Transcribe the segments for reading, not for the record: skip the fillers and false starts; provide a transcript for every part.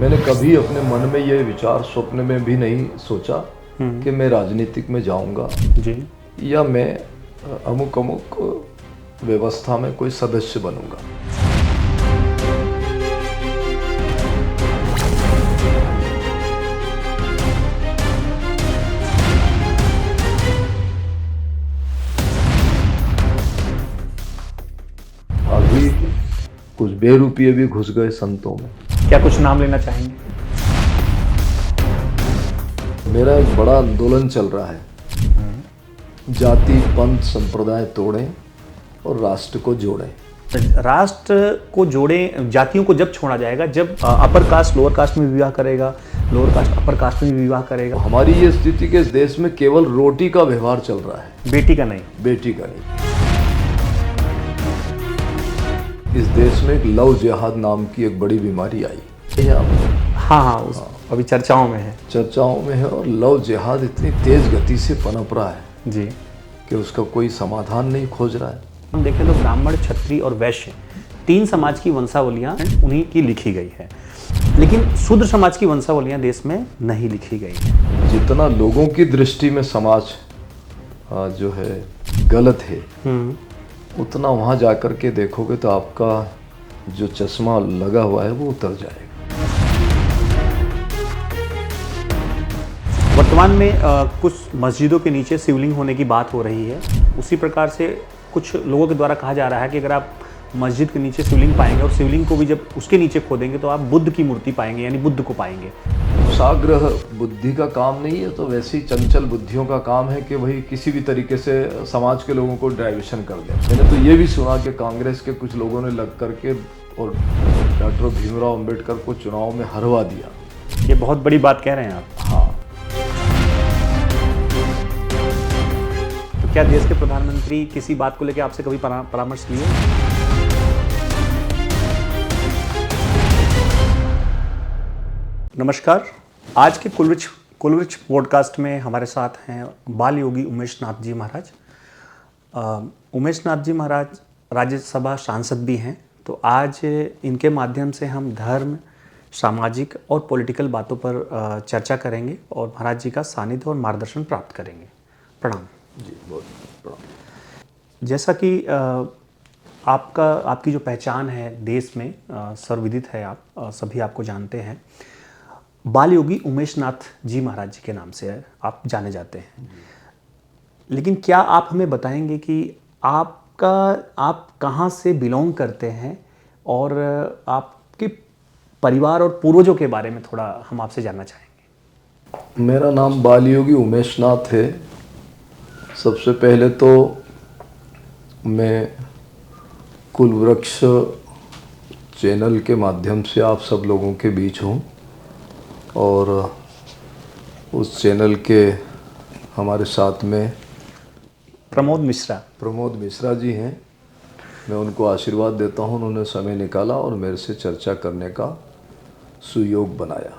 मैंने कभी अपने मन में ये विचार स्वप्न में भी नहीं सोचा कि मैं राजनीतिक में जाऊंगा जी। या मैं अमुक अमुक व्यवस्था में कोई सदस्य बनूंगा। अभी कुछ बेरुपये भी घुस गए संतों में। क्या कुछ नाम लेना चाहेंगे? मेरा एक बड़ा आंदोलन चल रहा है, जाति पंथ संप्रदाय तोड़ें और राष्ट्र को जोड़ें। राष्ट्र को जोड़े, जातियों को जब छोड़ा जाएगा, जब अपर कास्ट लोअर कास्ट में विवाह करेगा, लोअर कास्ट अपर कास्ट में विवाह करेगा। हमारी ये स्थिति के इस देश में केवल रोटी का व्यवहार चल रहा है, बेटी का नहीं। बेटी का नहीं। इस देश में एक लव जिहाद नाम की एक बड़ी बीमारी आई है। हाँ, अभी चर्चाओं में है। चर्चाओं में है और लव जिहाद इतनी तेज गति से पनप रहा है जी। कि उसका कोई समाधान नहीं खोज रहा है। हम देखें तो ब्राह्मण, क्षत्रिय और वैश्य 3 समाज की वंशावलियां उन्हीं की लिखी गई है, लेकिन शूद्र समाज की वंशावलियां देश में नहीं लिखी गई है। जितना लोगों की दृष्टि में समाज जो है गलत है, उतना वहाँ जाकर के देखोगे तो आपका जो चश्मा लगा हुआ है वो उतर जाएगा। वर्तमान में कुछ मस्जिदों के नीचे शिवलिंग होने की बात हो रही है। उसी प्रकार से कुछ लोगों के द्वारा कहा जा रहा है कि अगर आप मस्जिद के नीचे शिवलिंग पाएंगे और शिवलिंग को भी जब उसके नीचे खोदेंगे तो आप बुद्ध की मूर्ति पाएंगे, यानी बुद्ध को पाएंगे। कुशाग्रह बुद्धि का काम नहीं है, तो वैसे ही चंचल बुद्धियों का काम है कि वही किसी भी तरीके से समाज के लोगों को डाइवर्शन कर दें। मैंने तो ये भी सुना कि कांग्रेस के कुछ लोगों ने लग करके और डॉक्टर भीमराव अंबेडकर को चुनाव में हरवा दिया। ये बहुत बड़ी बात कह रहे हैं आप। हाँ। तो क्या देश के प्रधानमंत्री किसी बात को लेकर आपसे कभी परामर्श लिए? नमस्कार। आज के कुलवृक्ष पॉडकास्ट में हमारे साथ हैं बाल योगी उमेश नाथ जी महाराज। उमेश नाथ जी महाराज राज्यसभा सांसद भी हैं, तो आज इनके माध्यम से हम धर्म, सामाजिक और पॉलिटिकल बातों पर चर्चा करेंगे और महाराज जी का सानिध्य और मार्गदर्शन प्राप्त करेंगे। प्रणाम जी, बहुत प्रणाम। जैसा कि आपकी जो पहचान है देश में सर्वविदित है, आप सभी आपको जानते हैं। बाल योगी उमेश नाथ जी महाराज जी के नाम से आप जाने जाते हैं, लेकिन क्या आप हमें बताएंगे कि आप कहाँ से बिलोंग करते हैं और आपके परिवार और पूर्वजों के बारे में थोड़ा हम आपसे जानना चाहेंगे। मेरा नाम बाल योगी उमेश नाथ है। सबसे पहले तो मैं कुलवृक्ष चैनल के माध्यम से आप सब लोगों के बीच हूँ और उस चैनल के हमारे साथ में प्रमोद मिश्रा जी हैं। मैं उनको आशीर्वाद देता हूँ, उन्होंने समय निकाला और मेरे से चर्चा करने का सुयोग बनाया।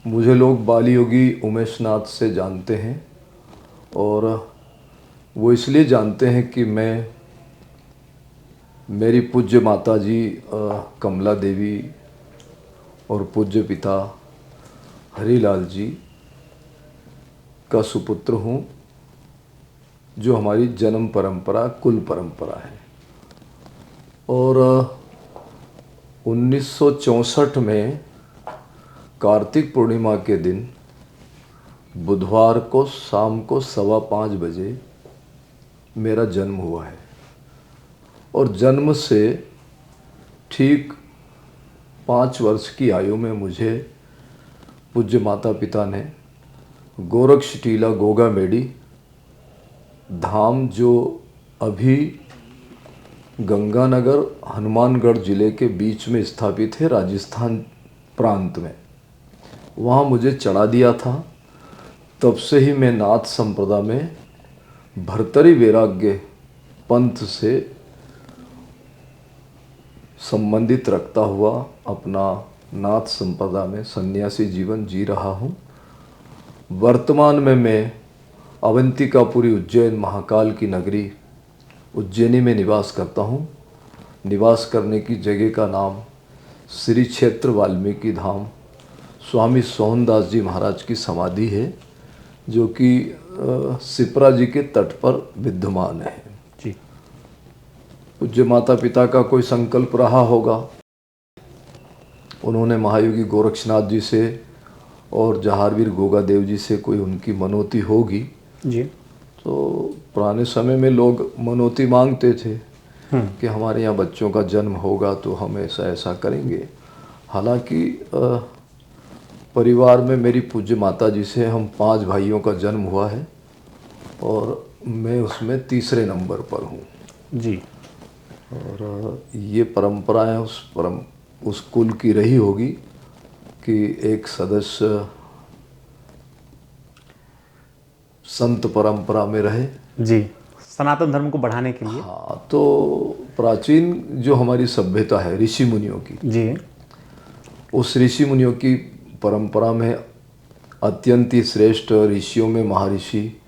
मुझे लोग बाल योगी उमेश नाथ से जानते हैं और वो इसलिए जानते हैं कि मैं मेरी पूज्य माता जी कमला देवी और पूज्य पिता हरिलाल जी का सुपुत्र हूँ, जो हमारी जन्म परंपरा कुल परंपरा है। और 1964 में कार्तिक पूर्णिमा के दिन बुधवार को शाम को 5:15 बजे मेरा जन्म हुआ है और जन्म से ठीक 5 वर्ष की आयु में मुझे पूज्य माता पिता ने गोरक्ष टीला गोगा मेडी धाम, जो अभी गंगानगर हनुमानगढ़ जिले के बीच में स्थापित है, राजस्थान प्रांत में, वहाँ मुझे चढ़ा दिया था। तब से ही मैं नाथ संप्रदाय में भर्तरी वैराग्य पंथ से संबंधित रखता हुआ अपना नाथ संप्रदाय में सन्यासी जीवन जी रहा हूँ। वर्तमान में मैं अवंतिकापुरी उज्जैन महाकाल की नगरी उज्जैनी में निवास करता हूँ। निवास करने की जगह का नाम श्री क्षेत्र वाल्मीकि धाम स्वामी सोहनदास जी महाराज की समाधि है, जो कि सिपरा जी के तट पर विद्यमान है। जी। पूज्य माता पिता का कोई संकल्प रहा होगा, उन्होंने महायोगी गोरक्षनाथ जी से और जहारवीर गोगा देव जी से कोई उनकी मनोती होगी। जी। तो पुराने समय में लोग मनोती मांगते थे कि हमारे यहाँ बच्चों का जन्म होगा तो हम ऐसा ऐसा करेंगे। हालांकि परिवार में मेरी पूज्य माता जी से हम 5 भाइयों का जन्म हुआ है और मैं उसमें तीसरे नंबर पर हूँ। जी। और ये परंपराएं उस कुल की रही होगी कि एक सदस्य संत परंपरा में रहे। जी, सनातन धर्म को बढ़ाने के लिए। हाँ, तो प्राचीन जो हमारी सभ्यता है ऋषि मुनियों की, जी। उस ऋषि मुनियों की परंपरा में अत्यंत ही श्रेष्ठ ऋषियों में महर्षि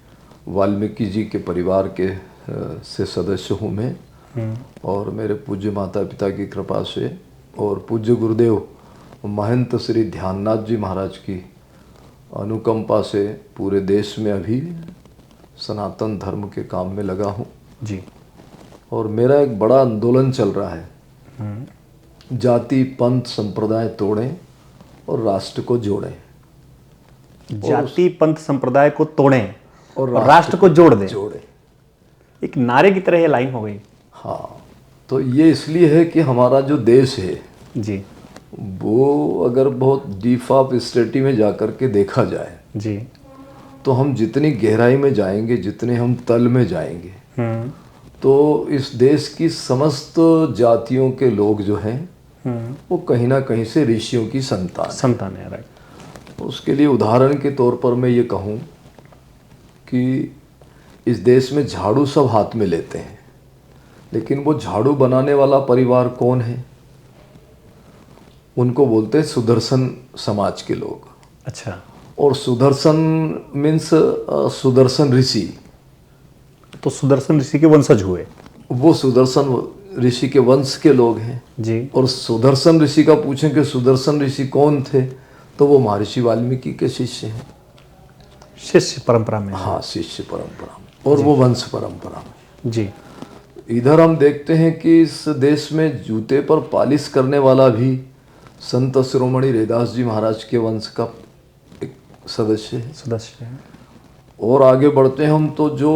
वाल्मीकि जी के परिवार के से सदस्य हूँ मैं। और मेरे पूज्य माता पिता की कृपा से और पूज्य गुरुदेव महंत श्री ध्याननाथ जी महाराज की अनुकंपा से पूरे देश में अभी सनातन धर्म के काम में लगा हूँ। जी। और मेरा एक बड़ा आंदोलन चल रहा है, जाति पंथ संप्रदाय तोड़ें और राष्ट्र को जोड़ें। जाति पंथ संप्रदाय को तोड़ें और राष्ट्र को जोड़ दें। एक नारे की तरह ये लाइन हो गई। हाँ, तो ये इसलिए है कि हमारा जो देश है जी। वो अगर बहुत डीप ऑफ स्टडी में जाकर के देखा जाए जी। तो हम जितनी गहराई में जाएंगे, जितने हम तल में जाएंगे, तो इस देश की समस्त जातियों के लोग जो हैं वो कहीं ना कहीं से ऋषियों की संतान है। राइट। उसके लिए उदाहरण के तौर पर मैं ये कहूँ कि इस देश में झाड़ू सब हाथ में लेते हैं, लेकिन वो झाड़ू बनाने वाला परिवार कौन है? उनको बोलते हैं सुदर्शन समाज के लोग। अच्छा। और सुदर्शन मीन्स सुदर्शन ऋषि। तो सुदर्शन ऋषि के वंशज हुए। वो सुदर्शन ऋषि के वंश के लोग हैं। जी। और सुदर्शन ऋषि का पूछें कि सुदर्शन ऋषि कौन थे, तो वो महर्षि वाल्मीकि के शिष्य हैं। शिष्य परंपरा में। हाँ, शिष्य परंपरा में, और वो वंश परंपरा में। जी। इधर हम देखते हैं कि इस देश में जूते पर पालिश करने वाला भी संत शिरोमणि रैदास जी महाराज के वंश का एक सदस्य है। और आगे बढ़ते हैं हम तो जो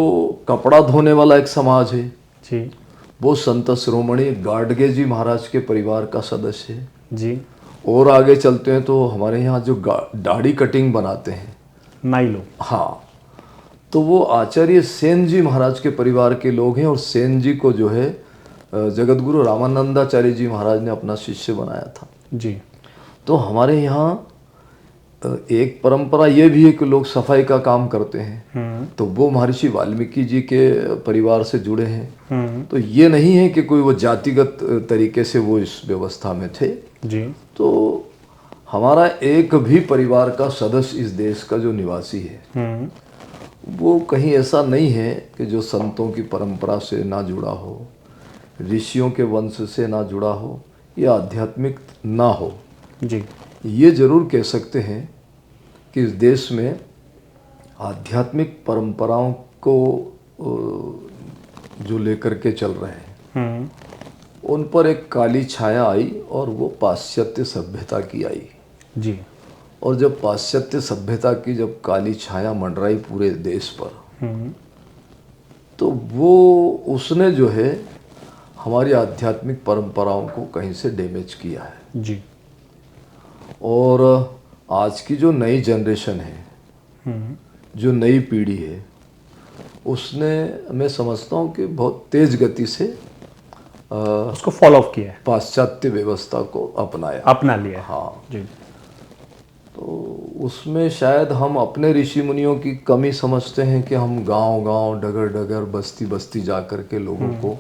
कपड़ा धोने वाला एक समाज है जी, वो संत शिरोमणि गाडगे जी महाराज के परिवार का सदस्य है जी। और आगे चलते हैं तो हमारे यहाँ जो दाढ़ी कटिंग बनाते हैं नाई लोग, हाँ, तो वो आचार्य सेन जी महाराज के परिवार के लोग हैं। और सेन जी को जो है जगतगुरु रामानंदाचार्य जी महाराज ने अपना शिष्य बनाया था जी। तो हमारे यहाँ एक परंपरा ये भी है कि लोग सफाई का काम करते हैं, तो वो महर्षि वाल्मीकि जी के परिवार से जुड़े हैं। तो ये नहीं है कि कोई वो जातिगत तरीके से वो इस व्यवस्था में थे जी। तो हमारा एक भी परिवार का सदस्य इस देश का जो निवासी है वो कहीं ऐसा नहीं है कि जो संतों की परंपरा से ना जुड़ा हो, ऋषियों के वंश से ना जुड़ा हो या आध्यात्मिक ना हो। जी। ये जरूर कह सकते हैं कि इस देश में आध्यात्मिक परंपराओं को जो लेकर के चल रहे हैं उन पर एक काली छाया आई और वो पाश्चात्य सभ्यता की आई। जी। और जब पाश्चात्य सभ्यता की जब काली छाया मंडराई पूरे देश पर तो वो उसने जो है हमारी आध्यात्मिक परंपराओं को कहीं से डैमेज किया है। जी। और आज की जो नई जनरेशन है, जो नई पीढ़ी है, उसने मैं समझता हूँ कि बहुत तेज गति से उसको फॉलो अप किया है, पाश्चात्य व्यवस्था को अपना लिया है। हाँ जी। तो उसमें शायद हम अपने ऋषि मुनियों की कमी समझते हैं कि हम गांव-गांव, डगर-डगर, बस्ती-बस्ती जा कर के लोगों को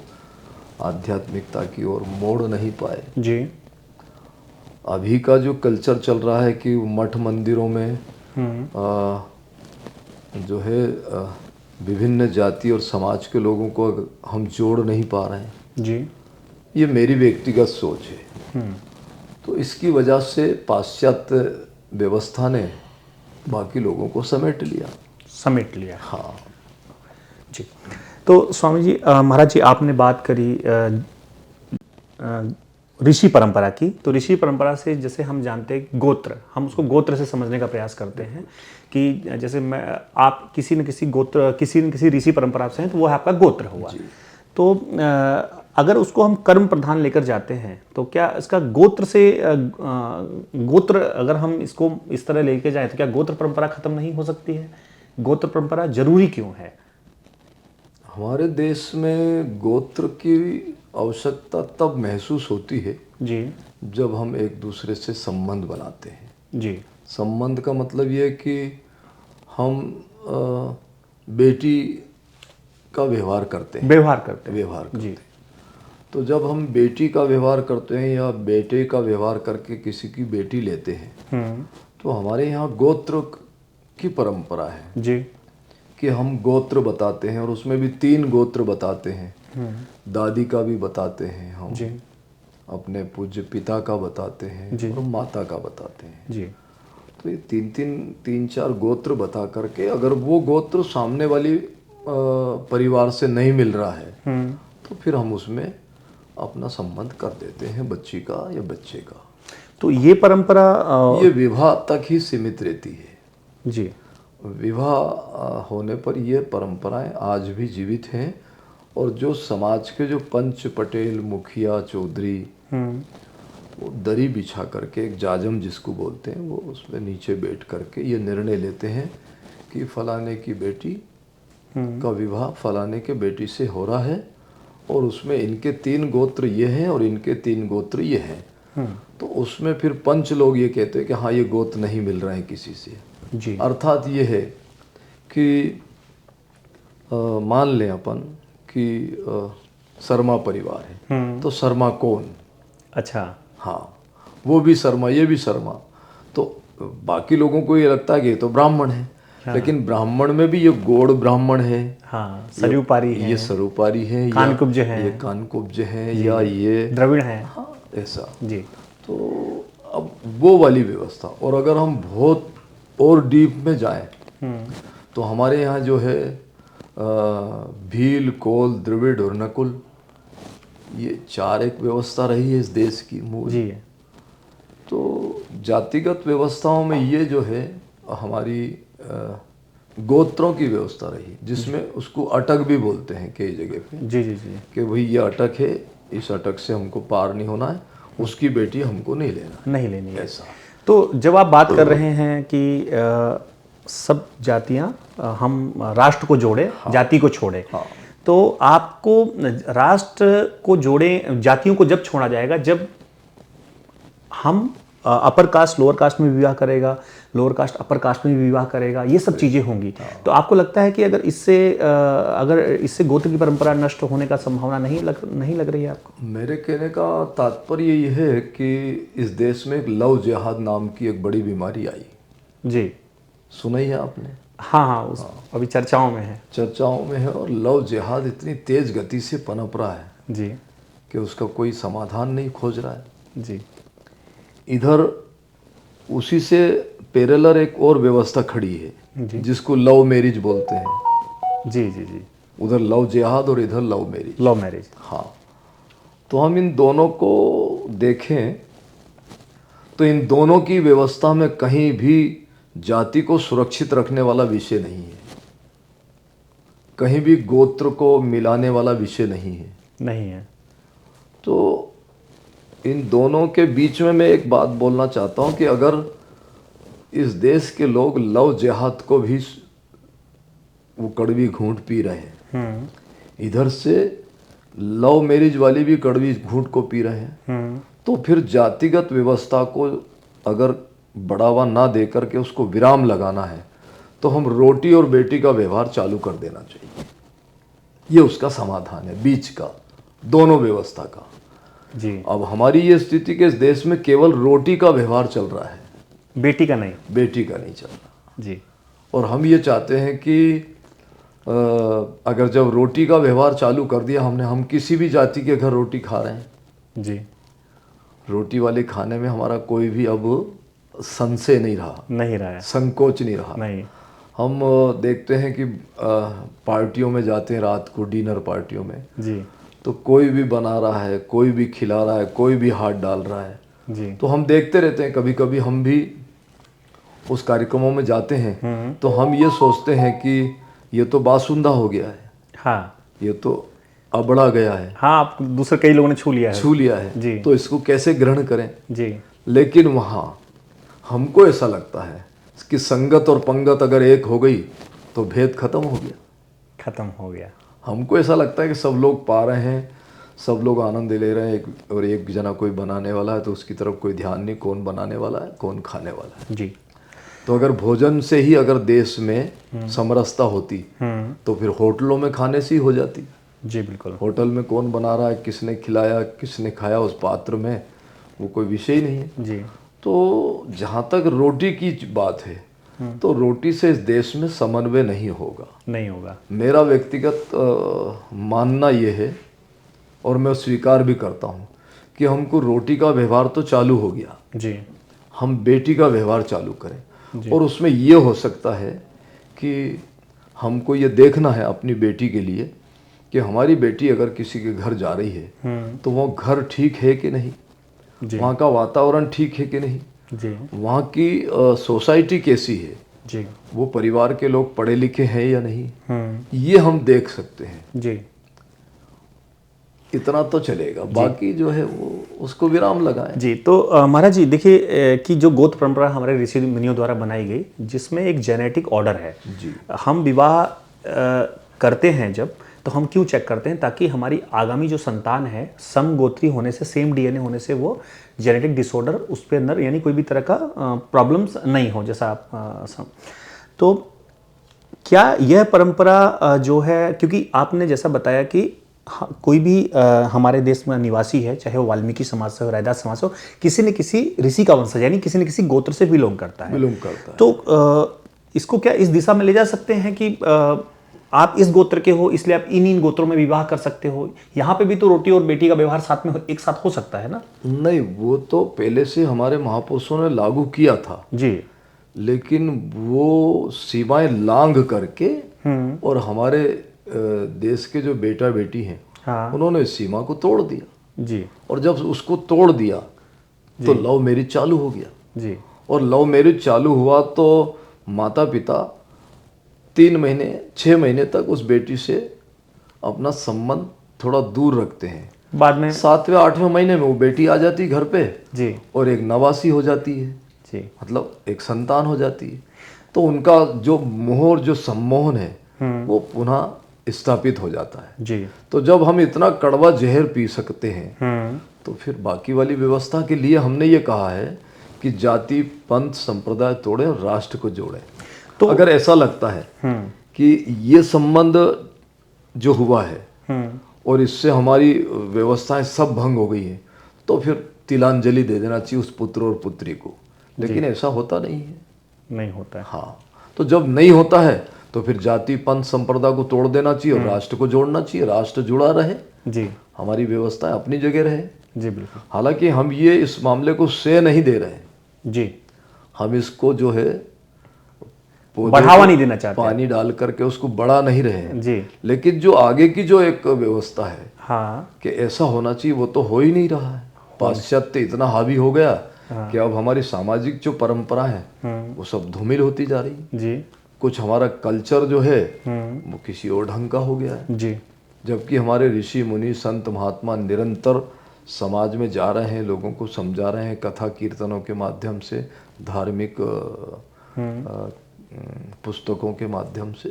आध्यात्मिकता की ओर मोड़ नहीं पाए। जी। अभी का जो कल्चर चल रहा है कि मठ मंदिरों में जो है विभिन्न जाति और समाज के लोगों को हम जोड़ नहीं पा रहे हैं। जी। ये मेरी व्यक्तिगत सोच है। तो इसकी वजह से पाश्चात्य व्यवस्था ने बाकी लोगों को समेट लिया। हाँ जी। तो स्वामी जी, महाराज जी, आपने बात करी ऋषि परंपरा की। तो ऋषि परंपरा से जैसे हम जानते हैं गोत्र, हम उसको गोत्र से समझने का प्रयास करते हैं कि जैसे आप किसी न किसी ऋषि परंपरा से हैं तो वो है आपका गोत्र हुआ। तो अगर उसको हम कर्म प्रधान लेकर जाते हैं तो क्या इसका गोत्र अगर हम इसको इस तरह लेके जाए तो क्या गोत्र परंपरा खत्म नहीं हो सकती है? गोत्र परंपरा जरूरी क्यों है? हमारे देश में गोत्र की आवश्यकता तब महसूस होती है जी जब हम एक दूसरे से संबंध बनाते हैं। जी। संबंध का मतलब ये है कि हम बेटी का व्यवहार करते हैं। व्यवहार करते हैं। तो जब हम बेटी का व्यवहार करते हैं या बेटे का व्यवहार करके किसी की बेटी लेते हैं तो हमारे यहाँ गोत्र की परंपरा है जी कि हम गोत्र बताते हैं, और उसमें भी 3 गोत्र बताते हैं। दादी का भी बताते हैं हम जी, अपने पूज्य पिता का बताते हैं और माता का बताते हैं जी। तो ये 3-4 गोत्र बता करके अगर वो गोत्र सामने वाली परिवार से नहीं मिल रहा है तो फिर हम उसमें अपना संबंध कर देते हैं, बच्ची का या बच्चे का। तो ये परंपरा ये विवाह तक ही सीमित रहती है जी। विवाह होने पर ये परंपराएं आज भी जीवित हैं, और जो समाज के जो पंच, पटेल, मुखिया, चौधरी वो दरी बिछा करके, एक जाजम जिसको बोलते हैं, वो उसमें नीचे बैठ करके ये निर्णय लेते हैं कि फलाने की बेटी का विवाह फलाने के बेटी से हो रहा है, और उसमें इनके 3 गोत्र ये हैं और इनके 3 गोत्र ये हैं। तो उसमें फिर पंच लोग ये कहते हैं कि हाँ ये गोत्र नहीं मिल रहा है किसी से जी। अर्थात ये है कि मान लें अपन कि शर्मा परिवार है तो शर्मा कौन? अच्छा, हाँ, वो भी शर्मा, ये भी शर्मा। तो बाकी लोगों को ये लगता है कि ये तो ब्राह्मण है। हाँ। लेकिन ब्राह्मण में भी ये गौड़ ब्राह्मण है, हाँ, सरूपारी है, ये सरूपारी है, कानकुब्ज है, ये कानकुब्ज है, या ये द्रविड़ है। हाँ, ऐसा जी। तो अब वो वाली व्यवस्था। और अगर हम बहुत और डीप में जाएं तो हमारे यहाँ जो है भील, कोल, द्रविड़ और नकुल, ये 4 एक व्यवस्था रही है इस देश की मूल जी। तो जातिगत व्यवस्थाओं में ये जो है हमारी गोत्रों की व्यवस्था रही, जिसमें उसको अटक भी बोलते हैं कई जगह पे जी जी जी, कि भाई ये अटक है, इस अटक से हमको पार नहीं होना है, उसकी बेटी हमको नहीं लेनी है ऐसा। तो जब आप बात कर रहे हैं कि सब जातियां हम राष्ट्र को जोड़े, हाँ, जाति को छोड़े, हाँ, तो आपको राष्ट्र को जोड़े, जातियों को जब छोड़ा जाएगा जब हम अपर कास्ट लोअर कास्ट में विवाह करेगा, लोअर कास्ट अपर कास्ट में विवाह करेगा, ये सब चीज़ें होंगी। तो आपको लगता है कि अगर इससे गोत्र की परंपरा नष्ट होने का संभावना नहीं लग रही है आपको? मेरे कहने का तात्पर्य ये है कि इस देश में एक लव जिहाद नाम की एक बड़ी बीमारी आई जी। सुना ही है आपने? हाँ, अभी चर्चाओं में है। और लव जिहाद इतनी तेज गति से पनप रहा है जी कि उसका कोई समाधान नहीं खोज रहा है जी। इधर उसी से पैरेलल एक और व्यवस्था खड़ी है जिसको लव मैरिज बोलते हैं जी जी जी। उधर लव जिहाद और इधर लव मैरिज। हाँ, तो हम इन दोनों को देखें तो इन दोनों की व्यवस्था में कहीं भी जाति को सुरक्षित रखने वाला विषय नहीं है, कहीं भी गोत्र को मिलाने वाला विषय नहीं है। तो इन दोनों के बीच में मैं एक बात बोलना चाहता हूं कि अगर इस देश के लोग लव जिहाद को भी वो कड़वी घूंट पी रहे हैं, इधर से लव मैरिज वाली भी कड़वी घूंट को पी रहे हैं, तो फिर जातिगत व्यवस्था को अगर बढ़ावा ना दे करके उसको विराम लगाना है तो हम रोटी और बेटी का व्यवहार चालू कर देना चाहिए। ये उसका समाधान है बीच का, दोनों व्यवस्था का जी। अब हमारी ये स्थिति के इस देश में केवल रोटी का व्यवहार चल रहा है, बेटी का नहीं चल रहा जी। और हम ये चाहते हैं कि अगर जब रोटी का व्यवहार चालू कर दिया हमने, हम किसी भी जाति के घर रोटी खा रहे हैं जी, रोटी वाले खाने में हमारा कोई भी अब संशय नहीं रहा, नहीं रहा है। संकोच नहीं रहा। नहीं। हम देखते हैं कि पार्टियों में जाते हैं रात को, डिनर पार्टियों में, जी तो कोई भी बना रहा है, कोई भी खिला रहा है, कोई भी हाथ डाल रहा है। जी। तो हम देखते रहते हैं। कभी कभी हम भी उस कार्यक्रमों में जाते हैं तो हम ये सोचते हैं कि ये तो बासुंदा हो गया है, हाँ ये तो अबड़ा गया है, हाँ, आप दूसरे कई लोगों ने छू लिया है। छू लिया है, जी। तो इसको कैसे ग्रहण करें। जी लेकिन वहाँ हमको ऐसा लगता है कि संगत और पंगत अगर एक हो गई तो भेद खत्म हो गया। खत्म हो गया। हमको ऐसा लगता है कि सब लोग पा रहे हैं, सब लोग आनंद ले रहे हैं, और एक जना कोई बनाने वाला है तो उसकी तरफ कोई ध्यान नहीं, कौन बनाने वाला है, कौन खाने वाला है। जी। तो अगर भोजन से ही अगर देश में समरसता होती तो फिर होटलों में खाने से ही हो जाती। जी बिल्कुल। होटल में कौन बना रहा है, किसने खिलाया, किसने खाया उस पात्र में, वो कोई विषय ही नहीं है। जी। तो जहाँ तक रोटी की बात है तो रोटी से इस देश में समन्वय नहीं होगा। नहीं होगा। मेरा व्यक्तिगत मानना ये है, और मैं स्वीकार भी करता हूँ, कि हमको रोटी का व्यवहार तो चालू हो गया, जी। हम बेटी का व्यवहार चालू करें। और उसमें ये हो सकता है कि हमको ये देखना है अपनी बेटी के लिए कि हमारी बेटी अगर किसी के घर जा रही है तो वो घर ठीक है कि नहीं, वहाँ का वातावरण ठीक है कि नहीं, जी। वहाँ की सोसाइटी कैसी है, जी। वो परिवार के लोग पढ़े लिखे हैं या नहीं, ये हम देख सकते हैं। जी। इतना तो चलेगा, बाकी जो है वो उसको विराम लगाएं। जी। तो महाराज जी देखिए कि जो गोत्र परंपरा हमारे ऋषि मुनियों द्वारा बनाई गई, जिसमें एक जेनेटिक ऑर्डर है। जी। हम विवाह करते हैं जब, तो हम क्यों चेक करते हैं, ताकि हमारी आगामी जो संतान है समगोत्री होने से, सेम डीएनए होने से, वो जेनेटिक डिसऑर्डर उसके अंदर यानी कोई भी तरह का प्रॉब्लम्स नहीं हो, जैसा आप तो क्या यह परंपरा जो है, क्योंकि आपने जैसा बताया कि कोई भी हमारे देश में निवासी है, चाहे वो वाल्मीकि समाज से हो, रैदास समाज से हो, किसी न किसी ऋषि का वंशज यानी किसी न किसी गोत्र से बिलोंग करता है। बिलोंग करता है। तो इसको क्या इस दिशा में ले जा सकते हैं कि आप इस गोत्र के हो इसलिए आप इन गोत्रों में विवाह कर सकते हो, यहाँ पे भी तो रोटी और बेटी का व्यवहार साथ में एक साथ हो सकता है ना? नहीं, वो तो पहले से हमारे महापुरुषों ने लागू किया था जी। लेकिन वो सीमाएं लांघ करके और हमारे देश के जो बेटा बेटी हैं, हाँ। उन्होंने इस सीमा को तोड़ दिया। जी। और जब उसको तोड़ दिया तो लव मैरिज चालू हो गया। जी। और लव मैरिज चालू हुआ तो माता पिता 3 महीने 6 महीने तक उस बेटी से अपना संबंध थोड़ा दूर रखते हैं। बाद में 7वें 8वें महीने में वो बेटी आ जाती घर पे जी। और एक नवासी हो जाती है जी। मतलब एक संतान हो जाती है। तो उनका जो मोह और जो सम्मोहन है वो पुनः स्थापित हो जाता है। जी। तो जब हम इतना कड़वा जहर पी सकते हैं तो फिर बाकी वाली व्यवस्था के लिए हमने ये कहा है कि जाति पंथ संप्रदाय तोड़े और राष्ट्र को जोड़े। तो अगर ऐसा लगता है कि ये संबंध जो हुआ है और इससे हमारी व्यवस्थाएं सब भंग हो गई हैं तो फिर तिलांजलि दे देना चाहिए उस पुत्र और पुत्री को। लेकिन ऐसा होता नहीं है। नहीं होता है। हाँ, तो जब नहीं होता है तो फिर जाति पंथ संप्रदाय को तोड़ देना चाहिए और राष्ट्र को जोड़ना चाहिए, राष्ट्र जुड़ा रहे जी, हमारी व्यवस्थाएं अपनी जगह रहे जी। बिल्कुल। हालांकि हम ये इस मामले को श्रेय नहीं दे रहे हैं जी, हम इसको जो है बढ़ावा नहीं देना चाहते, पानी डाल करके उसको बढ़ा नहीं रहे हैं जी। लेकिन जो आगे की जो एक व्यवस्था है हाँ, कि ऐसा होना चाहिए वो तो हो ही नहीं रहा है। पाश्चात्य इतना हावी हो गया कि अब हमारी सामाजिक जो परंपरा है वो सब धूमिल होती जा रही जी। कुछ हमारा कल्चर जो है वो किसी और ढंग का हो गया है जी। जबकि हमारे ऋषि मुनि संत महात्मा निरंतर समाज में जा रहे हैं, लोगों को समझा रहे हैं कथा कीर्तनों के माध्यम से, धार्मिक पुस्तकों के माध्यम से,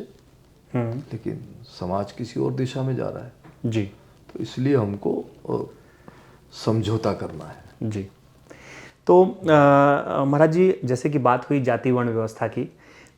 लेकिन समाज किसी और दिशा में जा रहा है जी। तो इसलिए हमको समझौता करना है जी। तो महाराज जी जैसे कि बात हुई जाति वर्ण व्यवस्था की,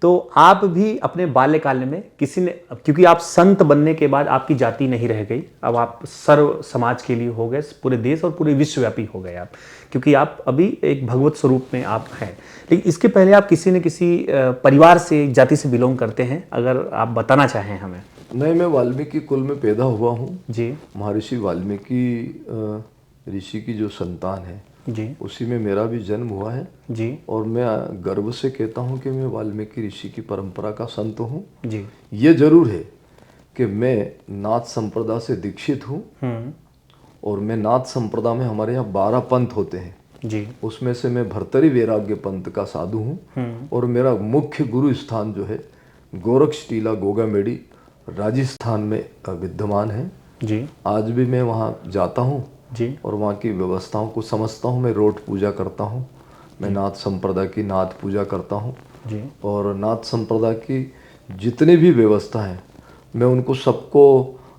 तो आप भी अपने बाल्यकाल में किसी ने, क्योंकि आप संत बनने के बाद आपकी जाति नहीं रह गई, अब आप सर्व समाज के लिए हो गए, पूरे देश और पूरे विश्वव्यापी हो गए आप, क्योंकि आप अभी एक भगवत स्वरूप में आप हैं। लेकिन इसके पहले आप किसी न किसी परिवार से, जाति से बिलोंग करते हैं, अगर आप बताना चाहें हमें। नहीं, मैं वाल्मीकि कुल में पैदा हुआ हूँ जी। महर्षि वाल्मीकि ऋषि की जो संतान है जी उसी में मेरा भी जन्म हुआ है। जी और मैं गर्व से कहता हूँ कि मैं वाल्मीकि ऋषि की परंपरा का संत हूँ। जी। ये जरूर है कि मैं नाथ संप्रदाय से दीक्षित हूँ। और मैं नाथ संप्रदाय में हमारे यहाँ 12 पंथ होते हैं। जी उसमें से मैं भर्तरी वैराग्य पंथ का साधु हूँ। और मेरा मुख्य गुरु स्थान जो है गोरक्ष टीला गोगामेड़ी राजस्थान में विद्यमान है। जी आज भी मैं वहाँ जाता हूँ जी और वहाँ की व्यवस्थाओं को समझता हूँ। मैं रोट पूजा करता हूँ, मैं नाथ संप्रदाय की नाथ पूजा करता हूँ। जी और नाथ संप्रदाय की जितनी भी व्यवस्था है मैं उनको सबको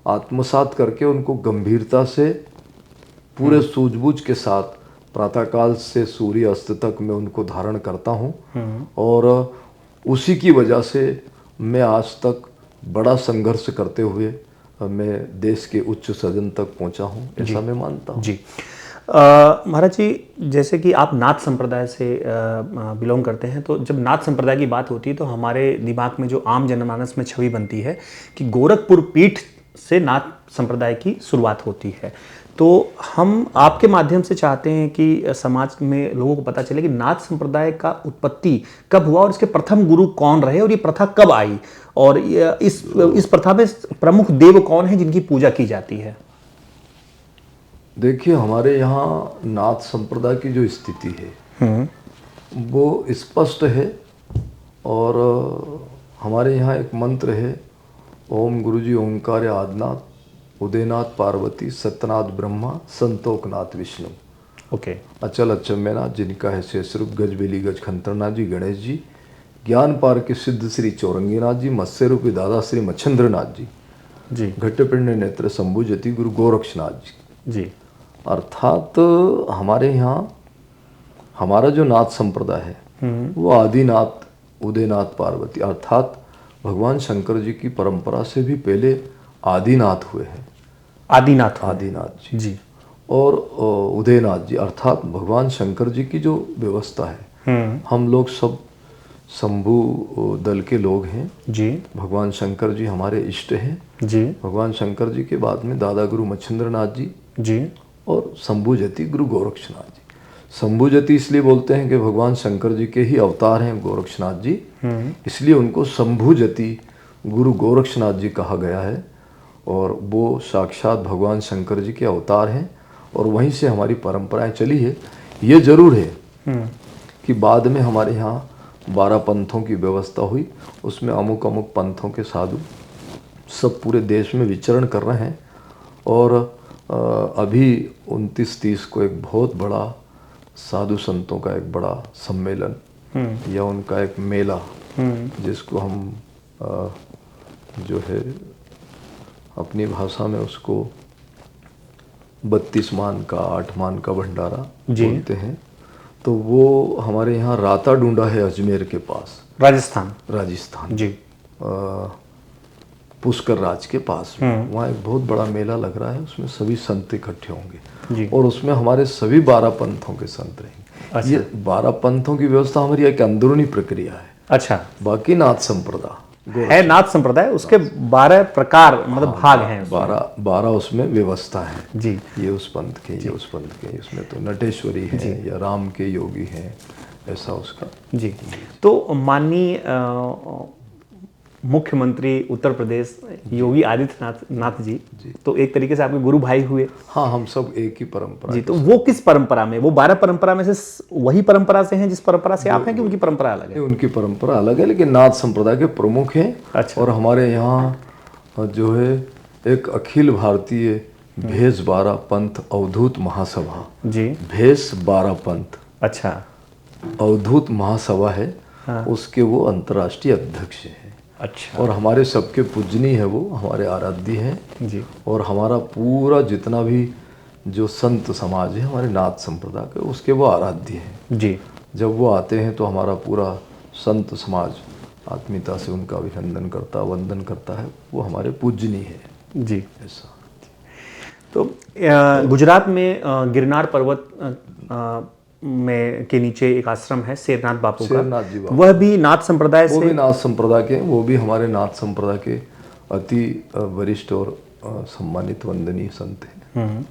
आत्मसात करके उनको गंभीरता से पूरे सूझबूझ के साथ प्रातःकाल से सूर्य अस्त तक मैं उनको धारण करता हूँ। और उसी की वजह से मैं आज तक बड़ा संघर्ष करते हुए मैं देश के उच्च सदन तक पहुँचा हूँ, ऐसा मैं मानता हूँ। जी। महाराज जी, जैसे कि आप नाथ संप्रदाय से बिलोंग करते हैं, तो जब नाथ संप्रदाय की बात होती है तो हमारे दिमाग में जो आम जनमानस में छवि बनती है कि गोरखपुर पीठ से नाथ संप्रदाय की शुरुआत होती है। तो हम आपके माध्यम से चाहते हैं कि समाज में लोगों को पता चले कि नाथ संप्रदाय का उत्पत्ति कब हुआ और इसके प्रथम गुरु कौन रहे और ये प्रथा कब आई, और इस प्रथा में प्रमुख देव कौन है जिनकी पूजा की जाती है। देखिए, हमारे यहाँ नाथ संप्रदाय की जो स्थिति है वो स्पष्ट है। और हमारे यहाँ एक मंत्र है, ओम गुरुजी ओंकार आदिनाथ उदयनाथ पार्वती सत्यनाथ ब्रह्मा संतोकनाथ विष्णु। ओके। अचल अचम्यनाथ जिनका है शेषरूप गज बेली गज खंतरनाथ जी गणेश जी, ज्ञान पार के सिद्ध श्री चौरंगीनाथ जी, मत्स्य रूपी दादा श्री मच्छेंद्रनाथ जी, जी घटपिंड नेत्र शंभुजति गुरु गोरक्षनाथ जी। जी अर्थात हमारे यहाँ हमारा जो नाथ संप्रदाय है वो आदिनाथ उदयनाथ पार्वती अर्थात भगवान शंकर जी की परंपरा से भी पहले आदिनाथ हुए हैं। आदिनाथ जी और उदयनाथ जी अर्थात भगवान शंकर जी की जो व्यवस्था है। हम लोग सब शंभु दल के लोग हैं जी। भगवान शंकर जी हमारे इष्ट हैं जी भगवान शंकर जी के बाद में दादा गुरु मच्छेंद्रनाथ जी जी और शंभुजति गुरु गोरक्षनाथ जी। शंभुजति इसलिए बोलते हैं कि भगवान शंकर जी के ही अवतार हैं गोरक्षनाथ जी, इसलिए उनको शंभुजति गुरु गोरक्षनाथ जी कहा गया है। और वो साक्षात भगवान शंकर जी के अवतार हैं और वहीं से हमारी परंपराएं चली है। ये जरूर है कि बाद में हमारे यहाँ 12 पंथों की व्यवस्था हुई, उसमें अमुक अमुक पंथों के साधु सब पूरे देश में विचरण कर रहे हैं। और अभी 29-30 को एक बहुत बड़ा साधु संतों का एक बड़ा सम्मेलन या उनका एक मेला जिसको हम जो है अपनी भाषा में उसको 32 मान का 8 मान का भंडारा बोलते हैं। तो वो हमारे यहाँ राता डूंडा है अजमेर के पास, राजस्थान जी। पुष्कर राज के पास में वहाँ एक बहुत बड़ा मेला लग रहा है। उसमें सभी संत इकट्ठे होंगे और उसमें हमारे सभी 12 पंथों के संत रहेंगे। अच्छा। ये 12 पंथों की व्यवस्था हमारी एक अंदरूनी प्रक्रिया है। अच्छा। बाकी नाथ संप्रदाय है, नाथ संप्रदाय उसके 12 प्रकार मतलब भाग हैं। 12 उसमें व्यवस्था है जी। ये उस पंथ के, ये उस पंथ के, उसमें तो नटेश्वरी है या राम के योगी हैं, ऐसा उसका। जी। तो माननीय मुख्यमंत्री उत्तर प्रदेश योगी आदित्यनाथ जी तो एक तरीके से आपके गुरु भाई हुए। हाँ, हम सब एक ही परंपरा जी। तो वो किस परंपरा में, वो 12 परंपरा में से वही परंपरा से हैं जिस परंपरा से आप हैं कि उनकी परंपरा अलग है? उनकी परंपरा अलग है लेकिन नाथ संप्रदाय के प्रमुख हैं। अच्छा। और हमारे यहाँ जो है एक अखिल भारतीय भेष 12 पंथ अवधूत महासभा जी। भेष 12 पंथ अच्छा। अवधूत महासभा है। हाँ। उसके वो अंतर्राष्ट्रीय अध्यक्ष हैं। अच्छा। और हमारे सबके पूजनीय है, वो हमारे आराध्य हैं जी। और हमारा पूरा जितना भी जो संत समाज है हमारे नाथ संप्रदाय के उसके वो आराध्य हैं जी। जब वो आते हैं तो हमारा पूरा संत समाज आत्मीयता से उनका अभिनंदन करता वंदन करता है। वो हमारे पूजनीय है जी। ऐसा। तो गुजरात में गिरनार पर्वत में के नीचे एक आश्रम है शेरनाथ बापू का, शेरनाथ जी बापू, वह भी नाथ संप्रदाय से, वो भी नाथ संप्रदाय के, वो भी हमारे नाथ संप्रदाय के अति वरिष्ठ और सम्मानित वंदनीय संत हैं।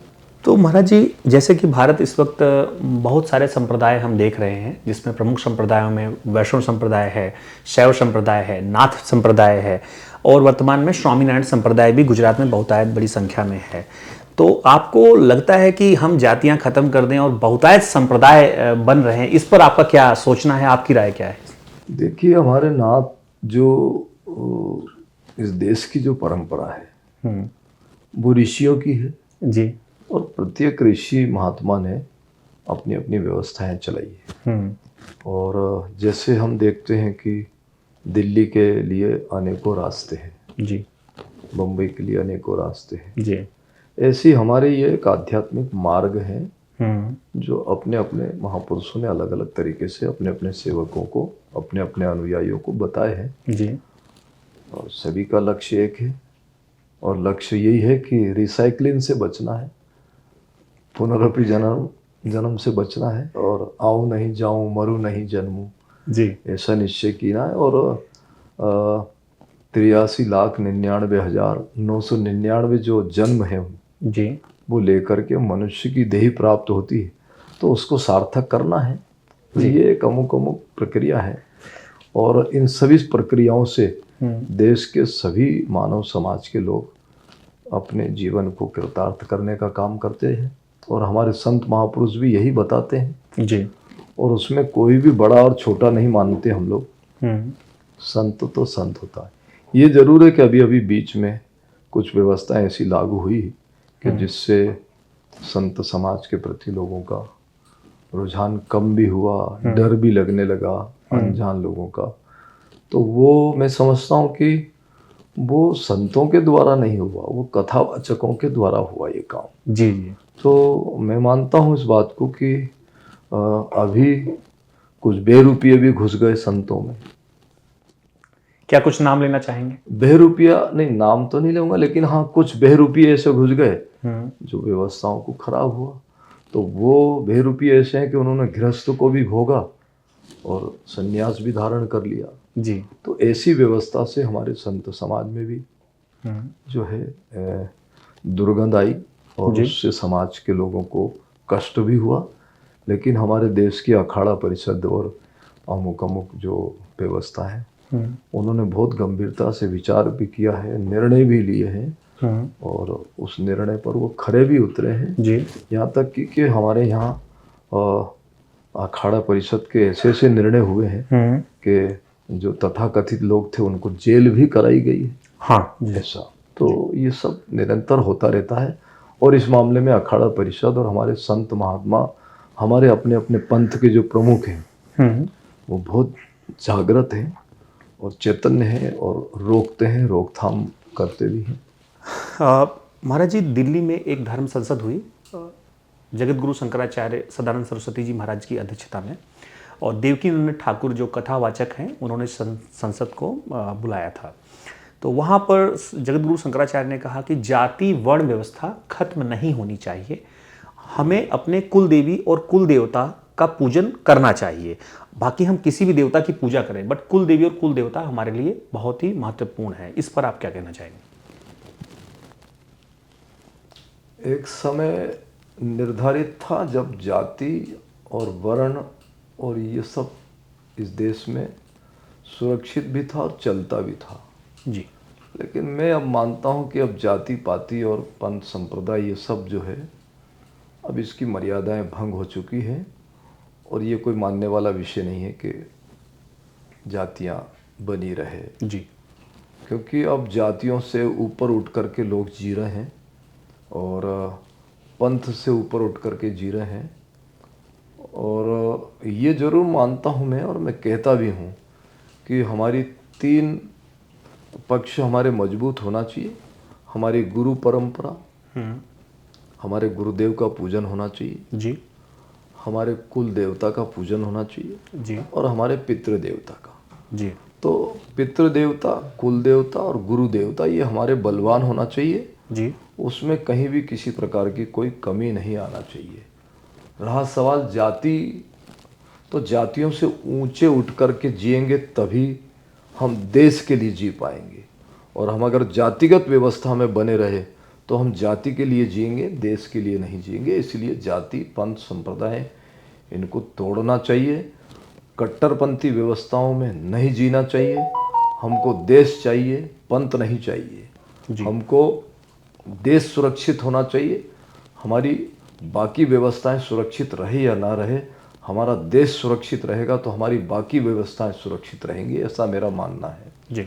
तो महाराज जी, जैसे कि भारत इस वक्त बहुत सारे संप्रदाय हम देख रहे हैं, जिसमें प्रमुख संप्रदायों में वैष्णव संप्रदाय है, शैव संप्रदाय है, नाथ संप्रदाय है, और वर्तमान में स्वामीनारायण संप्रदाय भी गुजरात में बहुतायत बड़ी संख्या में है। तो आपको लगता है कि हम जातियां खत्म कर दें और बहुतायत संप्रदाय बन रहे हैं, इस पर आपका क्या सोचना है, आपकी राय क्या है? देखिए, हमारे नाथ जो इस देश की जो परंपरा है वो ऋषियों की है जी। और प्रत्येक ऋषि महात्मा ने अपनी अपनी व्यवस्थाएं चलाई है। और जैसे हम देखते हैं कि दिल्ली के लिए अनेकों रास्ते हैं जी। बम्बई के लिए अनेकों रास्ते हैं जी। ऐसी हमारे ये एक आध्यात्मिक मार्ग है जो अपने अपने महापुरुषों ने अलग अलग तरीके से अपने अपने सेवकों को अपने अपने अनुयायियों को बताए हैं जी। और सभी का लक्ष्य एक है और लक्ष्य यही है कि रिसाइकलिंग से बचना है, पुनरपि जन्म से बचना है और आऊँ नहीं जाऊँ मरूँ नहीं जन्मूँ जी। ऐसा निश्चय किया है। और 83,99,999 जो जन्म है जी। वो लेकर के मनुष्य की देही प्राप्त होती है तो उसको सार्थक करना है। तो ये एक अमुक प्रक्रिया है और इन सभी प्रक्रियाओं से देश के सभी मानव समाज के लोग अपने जीवन को कृतार्थ करने का काम करते हैं और हमारे संत महापुरुष भी यही बताते हैं जी। और उसमें कोई भी बड़ा और छोटा नहीं मानते हम लोग। संत तो संत होता है। ये जरूर है कि अभी अभी बीच में कुछ व्यवस्थाएं ऐसी लागू हुई कि जिससे संत समाज के प्रति लोगों का रुझान कम भी हुआ, डर भी लगने लगा अनजान लोगों का। तो वो मैं समझता हूँ कि वो संतों के द्वारा नहीं हुआ, वो कथावाचकों के द्वारा हुआ ये काम। जी। जी। तो मैं मानता हूँ इस बात को कि अभी कुछ बेरुपये भी घुस गए संतों में। क्या कुछ नाम लेना चाहेंगे? बेरुपया नहीं, नाम तो नहीं लूंगा, लेकिन हाँ कुछ बेरुपये ऐसे घुस गए जो व्यवस्थाओं को खराब हुआ। तो वो बेरुपये ऐसे हैं कि उन्होंने गृहस्थ को भी भोगा और संन्यास भी धारण कर लिया। जी। तो ऐसी व्यवस्था से हमारे संत समाज में भी जो है दुर्गंध आई और उससे समाज के लोगों को कष्ट भी हुआ। लेकिन हमारे देश की अखाड़ा परिषद और अमुक जो व्यवस्था है उन्होंने बहुत गंभीरता से विचार भी किया है, निर्णय भी लिए हैं और उस निर्णय पर वो खरे भी उतरे हैं जी। यहाँ तक कि हमारे यहाँ अखाड़ा परिषद के ऐसे ऐसे निर्णय हुए हैं कि जो तथाकथित लोग थे उनको जेल भी कराई गई है। हाँ ऐसा तो ये सब निरंतर होता रहता है और इस मामले में अखाड़ा परिषद और हमारे संत महात्मा हमारे अपने अपने पंथ के जो प्रमुख हैं वो बहुत जागृत हैं और चैतन्य हैं और रोकते हैं, रोकथाम करते भी हैं। महाराज जी, दिल्ली में एक धर्म संसद हुई जगत गुरु शंकराचार्य सदानंद सरस्वती जी महाराज की अध्यक्षता में और देवकीनंदन ठाकुर जो कथावाचक हैं उन्होंने संसद को बुलाया था। तो वहाँ पर जगत गुरु शंकराचार्य ने कहा कि जाति वर्ण व्यवस्था खत्म नहीं होनी चाहिए, हमें अपने कुल देवी और कुल देवता का पूजन करना चाहिए। बाकी हम किसी भी देवता की पूजा करें बट कुल देवी और कुल देवता हमारे लिए बहुत ही महत्वपूर्ण है। इस पर आप क्या कहना चाहेंगे? एक समय निर्धारित था जब जाति और वर्ण और ये सब इस देश में सुरक्षित भी था और चलता भी था जी। लेकिन मैं अब मानता हूँ कि अब जाति पाति और पंथ संप्रदाय ये सब जो है अब इसकी मर्यादाएं भंग हो चुकी हैं और ये कोई मानने वाला विषय नहीं है कि जातियां बनी रहे जी। क्योंकि अब जातियों से ऊपर उठ कर के लोग जी रहे हैं और पंथ से ऊपर उठ कर के जी रहे हैं और ये ज़रूर मानता हूँ मैं और मैं कहता भी हूँ कि हमारी 3 पक्ष हमारे मजबूत होना चाहिए। हमारी गुरु परंपरा, हमारे गुरुदेव का पूजन होना चाहिए जी, हमारे कुल देवता का पूजन होना चाहिए जी, और हमारे पितृ देवता का जी। तो पितृ देवता, कुल देवता और गुरु देवता ये हमारे बलवान होना चाहिए जी। उसमें कहीं भी किसी प्रकार की कोई कमी नहीं आना चाहिए। रहा सवाल जाति, तो जातियों से ऊंचे उठ कर के जिएंगे तभी हम देश के लिए जी पाएंगे और हम अगर जातिगत व्यवस्था में बने रहे तो हम जाति के लिए जिएंगे, देश के लिए नहीं जिएंगे। इसलिए जाति, पंथ, संप्रदाय इनको तोड़ना चाहिए। कट्टरपंथी व्यवस्थाओं में नहीं जीना चाहिए। हमको देश चाहिए, पंथ नहीं चाहिए। हमको देश सुरक्षित होना चाहिए। हमारी बाकी व्यवस्थाएं सुरक्षित रहे या ना रहे, हमारा देश सुरक्षित रहेगा तो हमारी बाकी व्यवस्थाएं सुरक्षित रहेंगी, ऐसा मेरा मानना है। जी।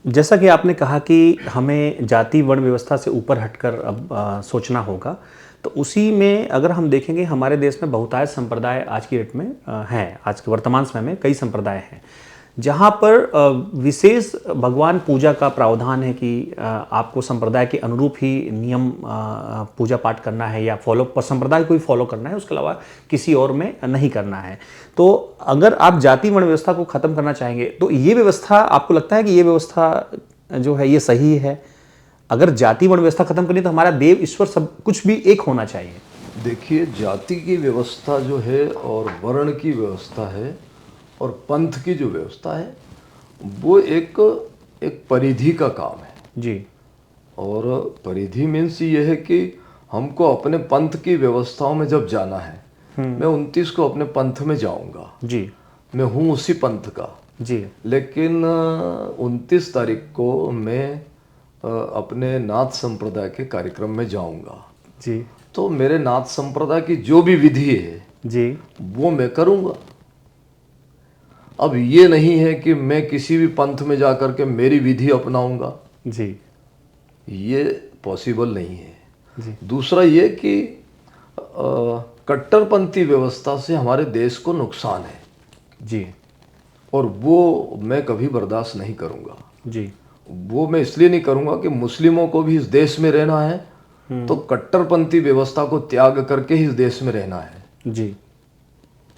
जैसा कि आपने कहा कि हमें जाति वर्ण व्यवस्था से ऊपर हटकर अब सोचना होगा, तो उसी में अगर हम देखेंगे हमारे देश में बहुतायत संप्रदाय आज की डेट में हैं। आज के वर्तमान समय में कई संप्रदाय हैं जहाँ पर विशेष भगवान पूजा का प्रावधान है कि आपको संप्रदाय के अनुरूप ही नियम पूजा पाठ करना है या संप्रदाय को ही फॉलो करना है, उसके अलावा किसी और में नहीं करना है। तो अगर आप जाति वर्ण व्यवस्था को ख़त्म करना चाहेंगे तो ये व्यवस्था, आपको लगता है कि ये व्यवस्था जो है ये सही है? अगर जाति वर्ण व्यवस्था खत्म करनी तो हमारा देव ईश्वर सब कुछ भी एक होना चाहिए। देखिए, जाति की व्यवस्था जो है और वर्ण की व्यवस्था है और पंथ की जो व्यवस्था है वो एक परिधि का काम है जी। और परिधि मीन्स ये है कि हमको अपने पंथ की व्यवस्थाओं में जब जाना है, मैं 29 को अपने पंथ में जाऊंगा जी, मैं हूँ उसी पंथ का जी, लेकिन 29 तारीख को मैं अपने नाथ संप्रदाय के कार्यक्रम में जाऊंगा जी, तो मेरे नाथ संप्रदाय की जो भी विधि है जी, वो मैं करूंगा। अब ये नहीं है कि मैं किसी भी पंथ में जाकर के मेरी विधि अपनाऊंगा, जी, ये पॉसिबल नहीं है। जी, दूसरा ये कि कट्टरपंथी व्यवस्था से हमारे देश को नुकसान है जी, और वो मैं कभी बर्दाश्त नहीं करूंगा। जी, वो मैं इसलिए नहीं करूंगा कि मुस्लिमों को भी इस देश में रहना है तो कट्टरपंथी व्यवस्था को त्याग करके ही इस देश में रहना है। जी,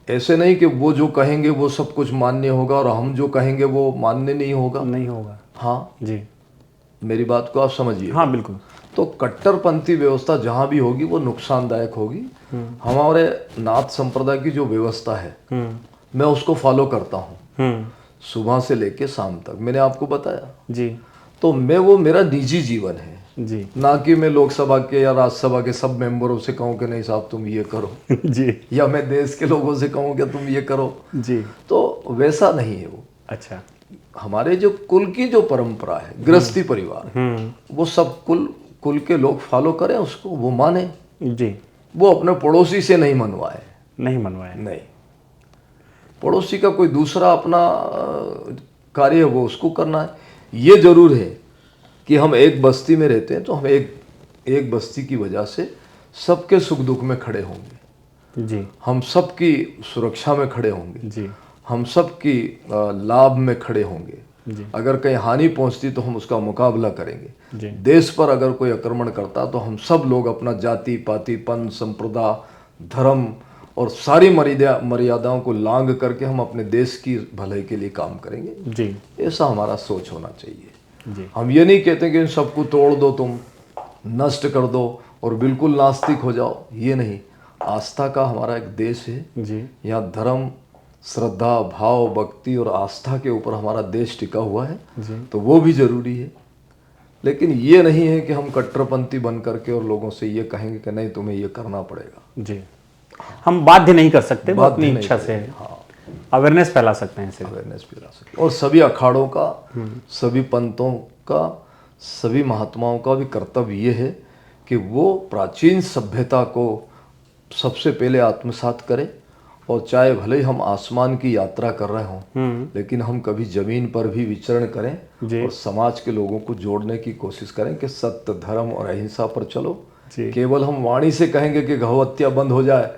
ऐसे नहीं कि वो जो कहेंगे वो सब कुछ मान्य होगा और हम जो कहेंगे वो मान्य नहीं होगा। नहीं होगा। हाँ, जी, मेरी बात को आप समझिए। हाँ बिल्कुल। तो कट्टरपंथी व्यवस्था जहां भी होगी वो नुकसानदायक होगी। हमारे नाथ संप्रदाय की जो व्यवस्था है मैं उसको फॉलो करता हूँ सुबह से लेके शाम तक, मैंने आपको बताया। जी, तो मैं वो मेरा निजी जीवन है, जी, ना कि मैं लोकसभा के या राज्यसभा के सब मेंबरों से कहूँ कि नहीं साहब तुम ये करो जी, या मैं देश के लोगों से कहूँ कि तुम ये करो। जी, तो वैसा नहीं है वो। अच्छा, हमारे जो कुल की जो परंपरा है, गृहस्थी परिवार, वो सब कुल के लोग फॉलो करें उसको, वो माने। जी, वो अपने पड़ोसी से नहीं मनवाए, नहीं मनवाया। नहीं, पड़ोसी का कोई दूसरा अपना कार्य है वो उसको करना है। ये जरूर है कि हम एक बस्ती में रहते हैं तो हम एक बस्ती की वजह से सबके सुख दुख में खड़े होंगे, जी, हम सबकी सुरक्षा में खड़े होंगे, जी, हम सबकी लाभ में खड़े होंगे। जी, अगर कहीं हानि पहुंचती तो हम उसका मुकाबला करेंगे। जी, देश पर अगर कोई आक्रमण करता तो हम सब लोग अपना जाति पाति पंथ संप्रदाय धर्म और सारी मर्यादाओं को लांघ करके हम अपने देश की भलाई के लिए काम करेंगे। जी, ऐसा हमारा सोच होना चाहिए। जी, हम ये नहीं कहते कि इन सबको तोड़ दो, तुम नष्ट कर दो और बिल्कुल नास्तिक हो जाओ, ये नहीं। आस्था का हमारा एक देश है, जी, यहाँ धर्म श्रद्धा भाव भक्ति और आस्था के ऊपर हमारा देश टिका हुआ है, जी, तो वो भी जरूरी है। लेकिन ये नहीं है कि हम कट्टरपंथी बन करके और लोगों से ये कहेंगे कि नहीं तुम्हें ये करना पड़ेगा। जी, हम बाध्य नहीं कर सकते, वो बाध्य अपनी नहीं इच्छा से करेंगे। हाँ, अवेयरनेस फैला सकते हैं सिर्फ। अवेयरनेस भी ला सकते। और सभी अखाड़ों का, सभी पंथों का, सभी महात्माओं का भी कर्तव्य ये है कि वो प्राचीन सभ्यता को सबसे पहले आत्मसात करें और चाहे भले ही हम आसमान की यात्रा कर रहे हों लेकिन हम कभी जमीन पर भी विचरण करें और समाज के लोगों को जोड़ने की कोशिश करें कि सत्य धर्म और अहिंसा पर चलो। केवल हम वाणी से कहेंगे कि गौ हत्या बंद हो जाए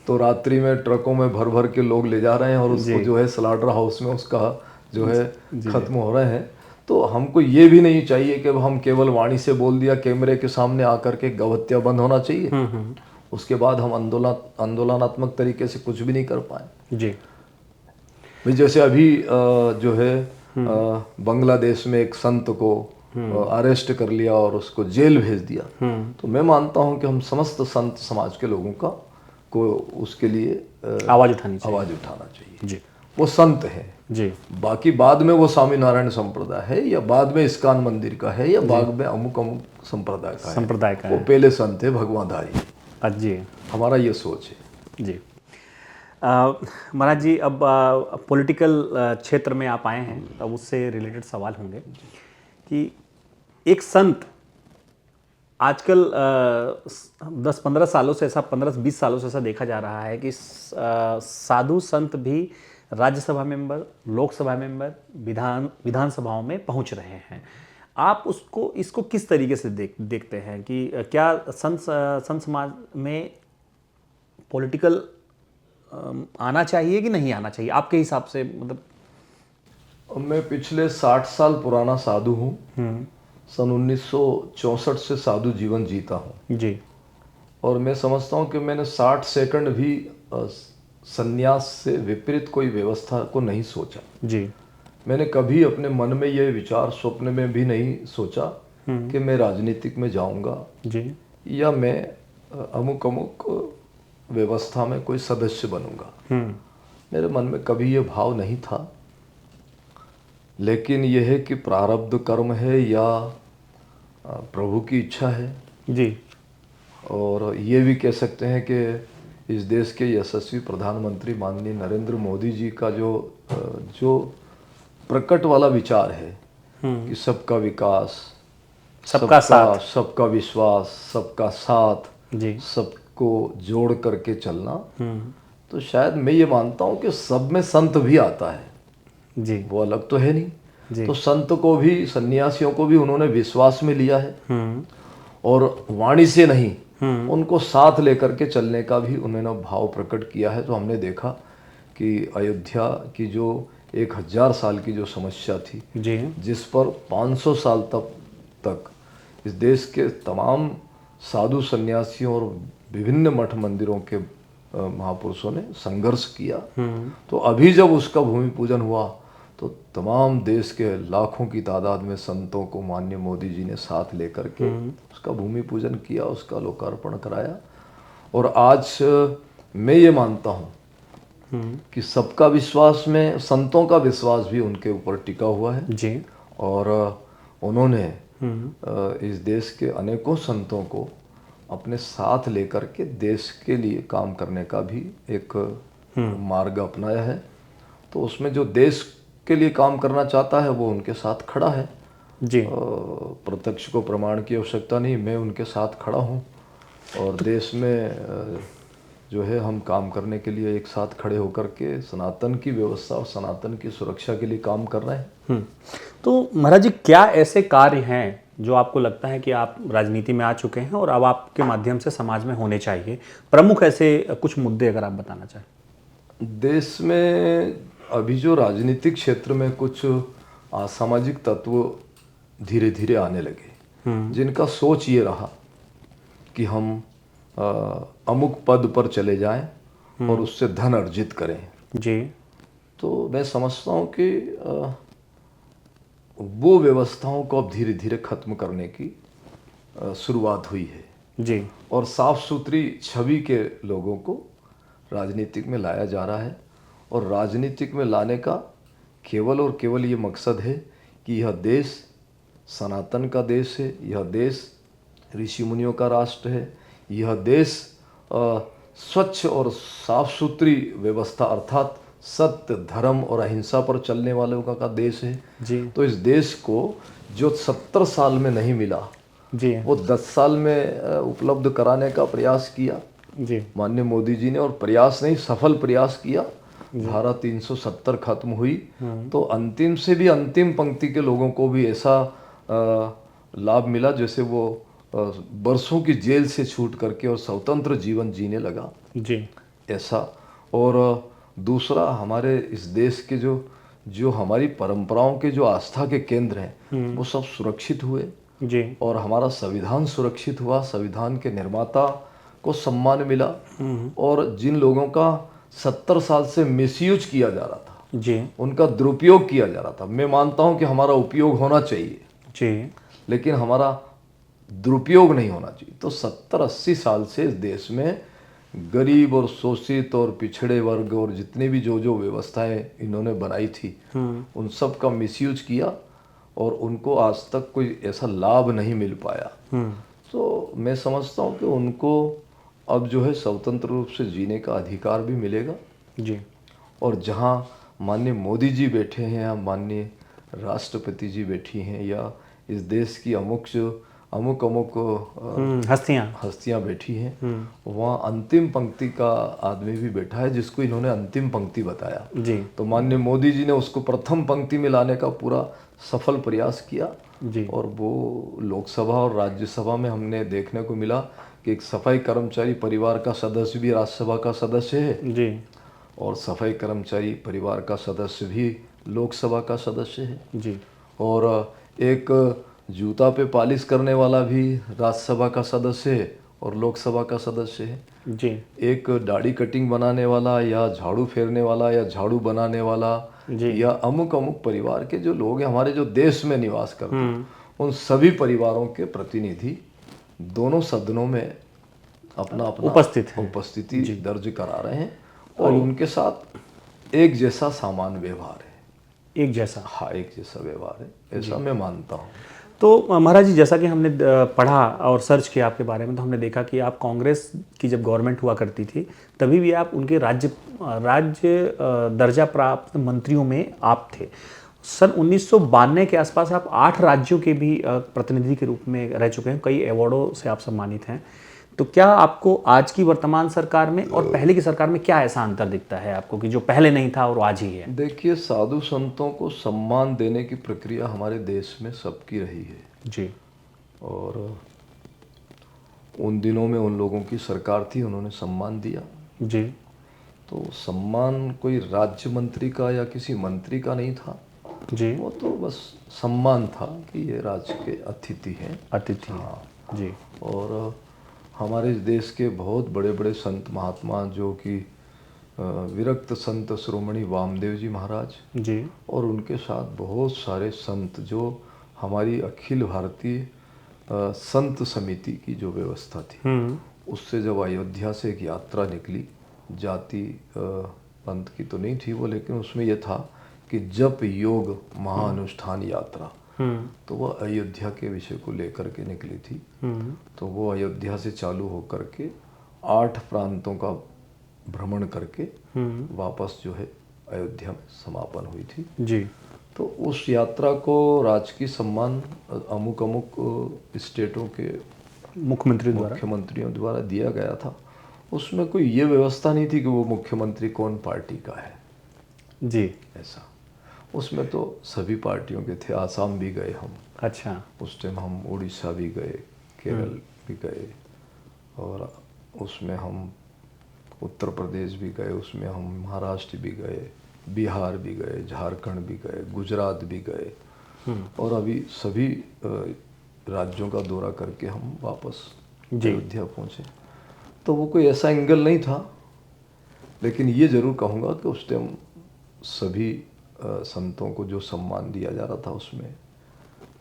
तो रात्रि में ट्रकों में भर भर के लोग ले जा रहे हैं और उसको जो है स्लाटर हाउस में उसका जो है खत्म हो रहे हैं। तो हमको ये भी नहीं चाहिए कि हम केवल वाणी से बोल दिया कैमरे के सामने आकर के गौ हत्या बंद होना चाहिए, उसके बाद हम आंदोलनात्मक तरीके से कुछ भी नहीं कर पाए। जी, जैसे अभी जो है बांग्लादेश में एक संत को अरेस्ट कर लिया और उसको जेल भेज दिया। तो मैं मानता हूं कि हम समस्त संत समाज के लोगों को उसके लिए आवाज उठाना चाहिए। जी, वो संत है। जी बाकी बाद में वो स्वामीनारायण संप्रदाय है या बाद में इस्कॉन मंदिर का है या बाद में अमुक अमुक संप्रदाय का है, संप्रदाय का वो है। पहले संत है भगवानधारी। जी हमारा ये सोच है। जी। महाराज जी, अब पॉलिटिकल क्षेत्र में आप आए हैं, अब उससे रिलेटेड सवाल होंगे कि एक संत आजकल 10-15 सालों से ऐसा, 15-20 सालों से ऐसा देखा जा रहा है कि साधु संत भी राज्यसभा मेंबर, लोकसभा मेंबर, विधानसभाओं में पहुंच रहे हैं। आप इसको किस तरीके से देखते हैं कि क्या संत समाज में पॉलिटिकल आना चाहिए कि नहीं आना चाहिए आपके हिसाब से? मतलब मैं पिछले 60 साल पुराना साधु हूँ। सन 1964 से साधु जीवन जीता हूँ जी और मैं समझता हूँ कि मैंने 60 सेकंड भी संन्यास से विपरीत कोई व्यवस्था को नहीं सोचा। जी मैंने कभी अपने मन में ये विचार स्वप्न में भी नहीं सोचा कि मैं राजनीतिक में जाऊंगा जी या मैं अमुक अमुक व्यवस्था में कोई सदस्य बनूंगा। मेरे मन में कभी ये भाव नहीं था। लेकिन यह है कि प्रारब्ध कर्म है या प्रभु की इच्छा है जी। और ये भी कह सकते हैं कि इस देश के यशस्वी प्रधानमंत्री माननीय नरेंद्र मोदी जी का जो प्रकट वाला विचार है कि सबका विकास, सबका साथ, सबका विश्वास, सबका साथ, जी सबको जोड़ करके चलना, तो शायद मैं ये मानता हूँ कि सब में संत भी आता है। जी वो अलग तो है जी। नहीं। तो संत को भी, सन्यासियों को भी उन्होंने विश्वास में लिया है और वाणी से नहीं, उनको साथ लेकर के चलने का भी उन्होंने भाव प्रकट किया है। तो हमने देखा कि अयोध्या की जो 1000 साल की जो समस्या थी जी जिस पर 500 साल तक इस देश के तमाम साधु सन्यासियों और विभिन्न मठ मंदिरों के महापुरुषों ने संघर्ष किया, तो अभी जब उसका भूमि पूजन हुआ तो तमाम देश के लाखों की तादाद में संतों को माननीय मोदी जी ने साथ लेकर के उसका भूमि पूजन किया, उसका लोकार्पण कराया। और आज मैं ये मानता हूँ कि सबका विश्वास में संतों का विश्वास भी उनके ऊपर टिका हुआ है जी। और उन्होंने इस देश के अनेकों संतों को अपने साथ लेकर के देश के लिए काम करने का भी एक मार्ग अपनाया है। तो उसमें जो देश के लिए काम करना चाहता है वो उनके साथ खड़ा है जी। प्रत्यक्ष को प्रमाण की आवश्यकता नहीं, मैं उनके साथ खड़ा हूँ और देश में जो है हम काम करने के लिए एक साथ खड़े होकर के सनातन की व्यवस्था और सनातन की सुरक्षा के लिए काम कर रहे हैं। तो महाराज जी, क्या ऐसे कार्य हैं जो आपको लगता है कि आप राजनीति में आ चुके हैं और अब आपके माध्यम से समाज में होने चाहिए? प्रमुख ऐसे कुछ मुद्दे अगर आप बताना चाहें। देश में अभी जो राजनीतिक क्षेत्र में कुछ असामाजिक तत्व धीरे धीरे आने लगे जिनका सोच ये रहा कि हम अमुक पद पर चले जाएं और उससे धन अर्जित करें जी। तो मैं समझता हूँ कि वो व्यवस्थाओं को अब धीरे धीरे खत्म करने की शुरुआत हुई है जी। और साफ सुथरी छवि के लोगों को राजनीतिक में लाया जा रहा है और राजनीतिक में लाने का केवल और केवल ये मकसद है कि यह देश सनातन का देश है, यह देश ऋषि मुनियों का राष्ट्र है, यह देश स्वच्छ और साफ सुथरी व्यवस्था अर्थात सत्य, धर्म और अहिंसा पर चलने वालों का देश है जी। तो इस देश को जो 70 साल में नहीं मिला जी। वो 10 साल में उपलब्ध कराने का प्रयास किया जी। माननीय मोदी जी ने, और प्रयास नहीं सफल प्रयास किया। धारा 370 खत्म हुई तो अंतिम से भी अंतिम पंक्ति के लोगों को भी ऐसा लाभ मिला जैसे वो बरसों की जेल से छूट करके और स्वतंत्र जीवन जीने लगा जी। ऐसा। और दूसरा, हमारे इस देश के जो हमारी परंपराओं के जो आस्था के केंद्र हैं वो सब सुरक्षित हुए जी। और हमारा संविधान सुरक्षित हुआ, संविधान के निर्माता को सम्मान मिला और जिन लोगों का 70 साल से मिसयूज किया जा रहा था जी। उनका दुरुपयोग किया जा रहा था। मैं मानता हूं कि हमारा उपयोग होना चाहिए जी। लेकिन हमारा दुरुपयोग नहीं होना चाहिए। तो 70-80 साल से इस देश में गरीब और शोषित और पिछड़े वर्ग और जितनी भी जो जो व्यवस्थाएं इन्होंने बनाई थी उन सब का मिसयूज किया और उनको आज तक कोई ऐसा लाभ नहीं मिल पाया। तो मैं समझता हूँ कि उनको अब जो है स्वतंत्र रूप से जीने का अधिकार भी मिलेगा। जी। और जहाँ माननीय मोदी जी बैठे हैं या माननीय राष्ट्रपति जी बैठी हैं या इस देश की अमुक हस्तियाँ बैठी हैं, वहाँ अंतिम पंक्ति का आदमी भी बैठा है जिसको इन्होंने अंतिम पंक्ति बताया। जी। तो माननीय मोदी जी ने उसको प्रथम पंक्ति में लाने का पूरा सफल प्रयास किया। जी। और वो लोकसभा और राज्यसभा में हमने देखने को मिला कि एक सफाई कर्मचारी परिवार का सदस्य भी राज्यसभा का सदस्य है जी। और सफाई कर्मचारी परिवार का सदस्य भी लोकसभा का सदस्य है। जी। और एक जूता पे पॉलिश करने वाला भी राज्यसभा का सदस्य है और लोकसभा का सदस्य है। जी। एक दाढ़ी कटिंग बनाने वाला या झाड़ू फेरने वाला या झाड़ू बनाने वाला जी। या अमुक अमुक परिवार के जो लोग हैं हमारे जो देश में निवास करते हैं, उन सभी परिवारों के प्रतिनिधि दोनों सदनों में अपना अपना उपस्थिति दर्ज करा रहे हैं और उनके साथ एक जैसा सामान व्यवहार है। एक जैसा? हाँ, एक जैसा व्यवहार है, ऐसा मैं मानता हूँ। तो महाराज जी, जैसा कि हमने पढ़ा और सर्च किया आपके बारे में, तो हमने देखा कि आप कांग्रेस की जब गवर्नमेंट हुआ करती थी तभी भी आप उनके राज्य दर्जा प्राप्त मंत्रियों में आप थे। सन 1992 के आसपास आप 8 राज्यों के भी प्रतिनिधि के रूप में रह चुके हैं, कई अवार्डों से आप सम्मानित हैं। तो क्या आपको आज की वर्तमान सरकार में और पहले की सरकार में क्या ऐसा अंतर दिखता है आपको कि जो पहले नहीं था और आज ही है? देखिए, साधु संतों को सम्मान देने की प्रक्रिया हमारे देश में सबकी रही है जी। और उन दिनों में उन लोगों की सरकार थी, उन्होंने सम्मान दिया जी। तो सम्मान कोई राज्य मंत्री का या किसी मंत्री का नहीं था जी। वो तो बस सम्मान था कि ये राज्य के अतिथि हैं। अतिथि। हाँ जी। और हमारे देश के बहुत बड़े बड़े संत महात्मा जो कि विरक्त संत श्रोमणी वामदेव जी महाराज जी। और उनके साथ बहुत सारे संत जो हमारी अखिल भारतीय संत समिति की जो व्यवस्था थी उससे जब अयोध्या से एक यात्रा निकली, जाति पंथ की तो नहीं थी वो, लेकिन उसमें यह था कि जप योग महाअनुष्ठान यात्रा, तो वह अयोध्या के विषय को लेकर के निकली थी। तो वो अयोध्या से चालू होकर के 8 प्रांतों का भ्रमण करके वापस जो है अयोध्या में समापन हुई थी। जी। तो उस यात्रा को राजकीय सम्मान अमुक अमुक स्टेटों के मुख्यमंत्रियों द्वारा दिया गया था। उसमें कोई ये व्यवस्था नहीं थी कि वो मुख्यमंत्री कौन पार्टी का है। जी। ऐसा उसमें तो सभी पार्टियों के थे। आसाम भी गए हम। अच्छा। उस टाइम हम उड़ीसा भी गए, केरल भी गए और उसमें हम उत्तर प्रदेश भी गए, उसमें हम महाराष्ट्र भी गए, बिहार भी गए, झारखंड भी गए, गुजरात भी गए और अभी सभी राज्यों का दौरा करके हम वापस अयोध्या पहुँचे। तो वो कोई ऐसा एंगल नहीं था, लेकिन ये ज़रूर कहूँगा कि उस टाइम सभी संतों को जो सम्मान दिया जा रहा था उसमें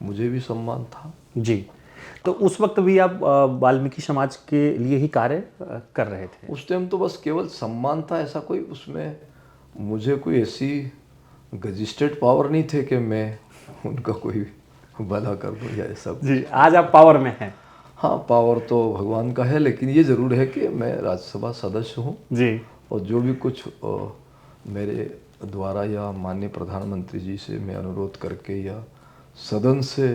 मुझे भी सम्मान था। जी। तो उस वक्त भी आप वाल्मीकि समाज के लिए ही कार्य कर रहे थे? उस टाइम तो बस केवल सम्मान था, ऐसा कोई उसमें मुझे कोई ऐसी गजिस्टेड पावर नहीं थे कि मैं उनका कोई भला कर दूँ या ऐसा। जी। आज आप पावर में हैं? हाँ, पावर तो भगवान का है, लेकिन ये ज़रूर है कि मैं राज्यसभा सदस्य हूँ जी। और जो भी कुछ मेरे द्वारा या माननीय प्रधानमंत्री जी से मैं अनुरोध करके या सदन से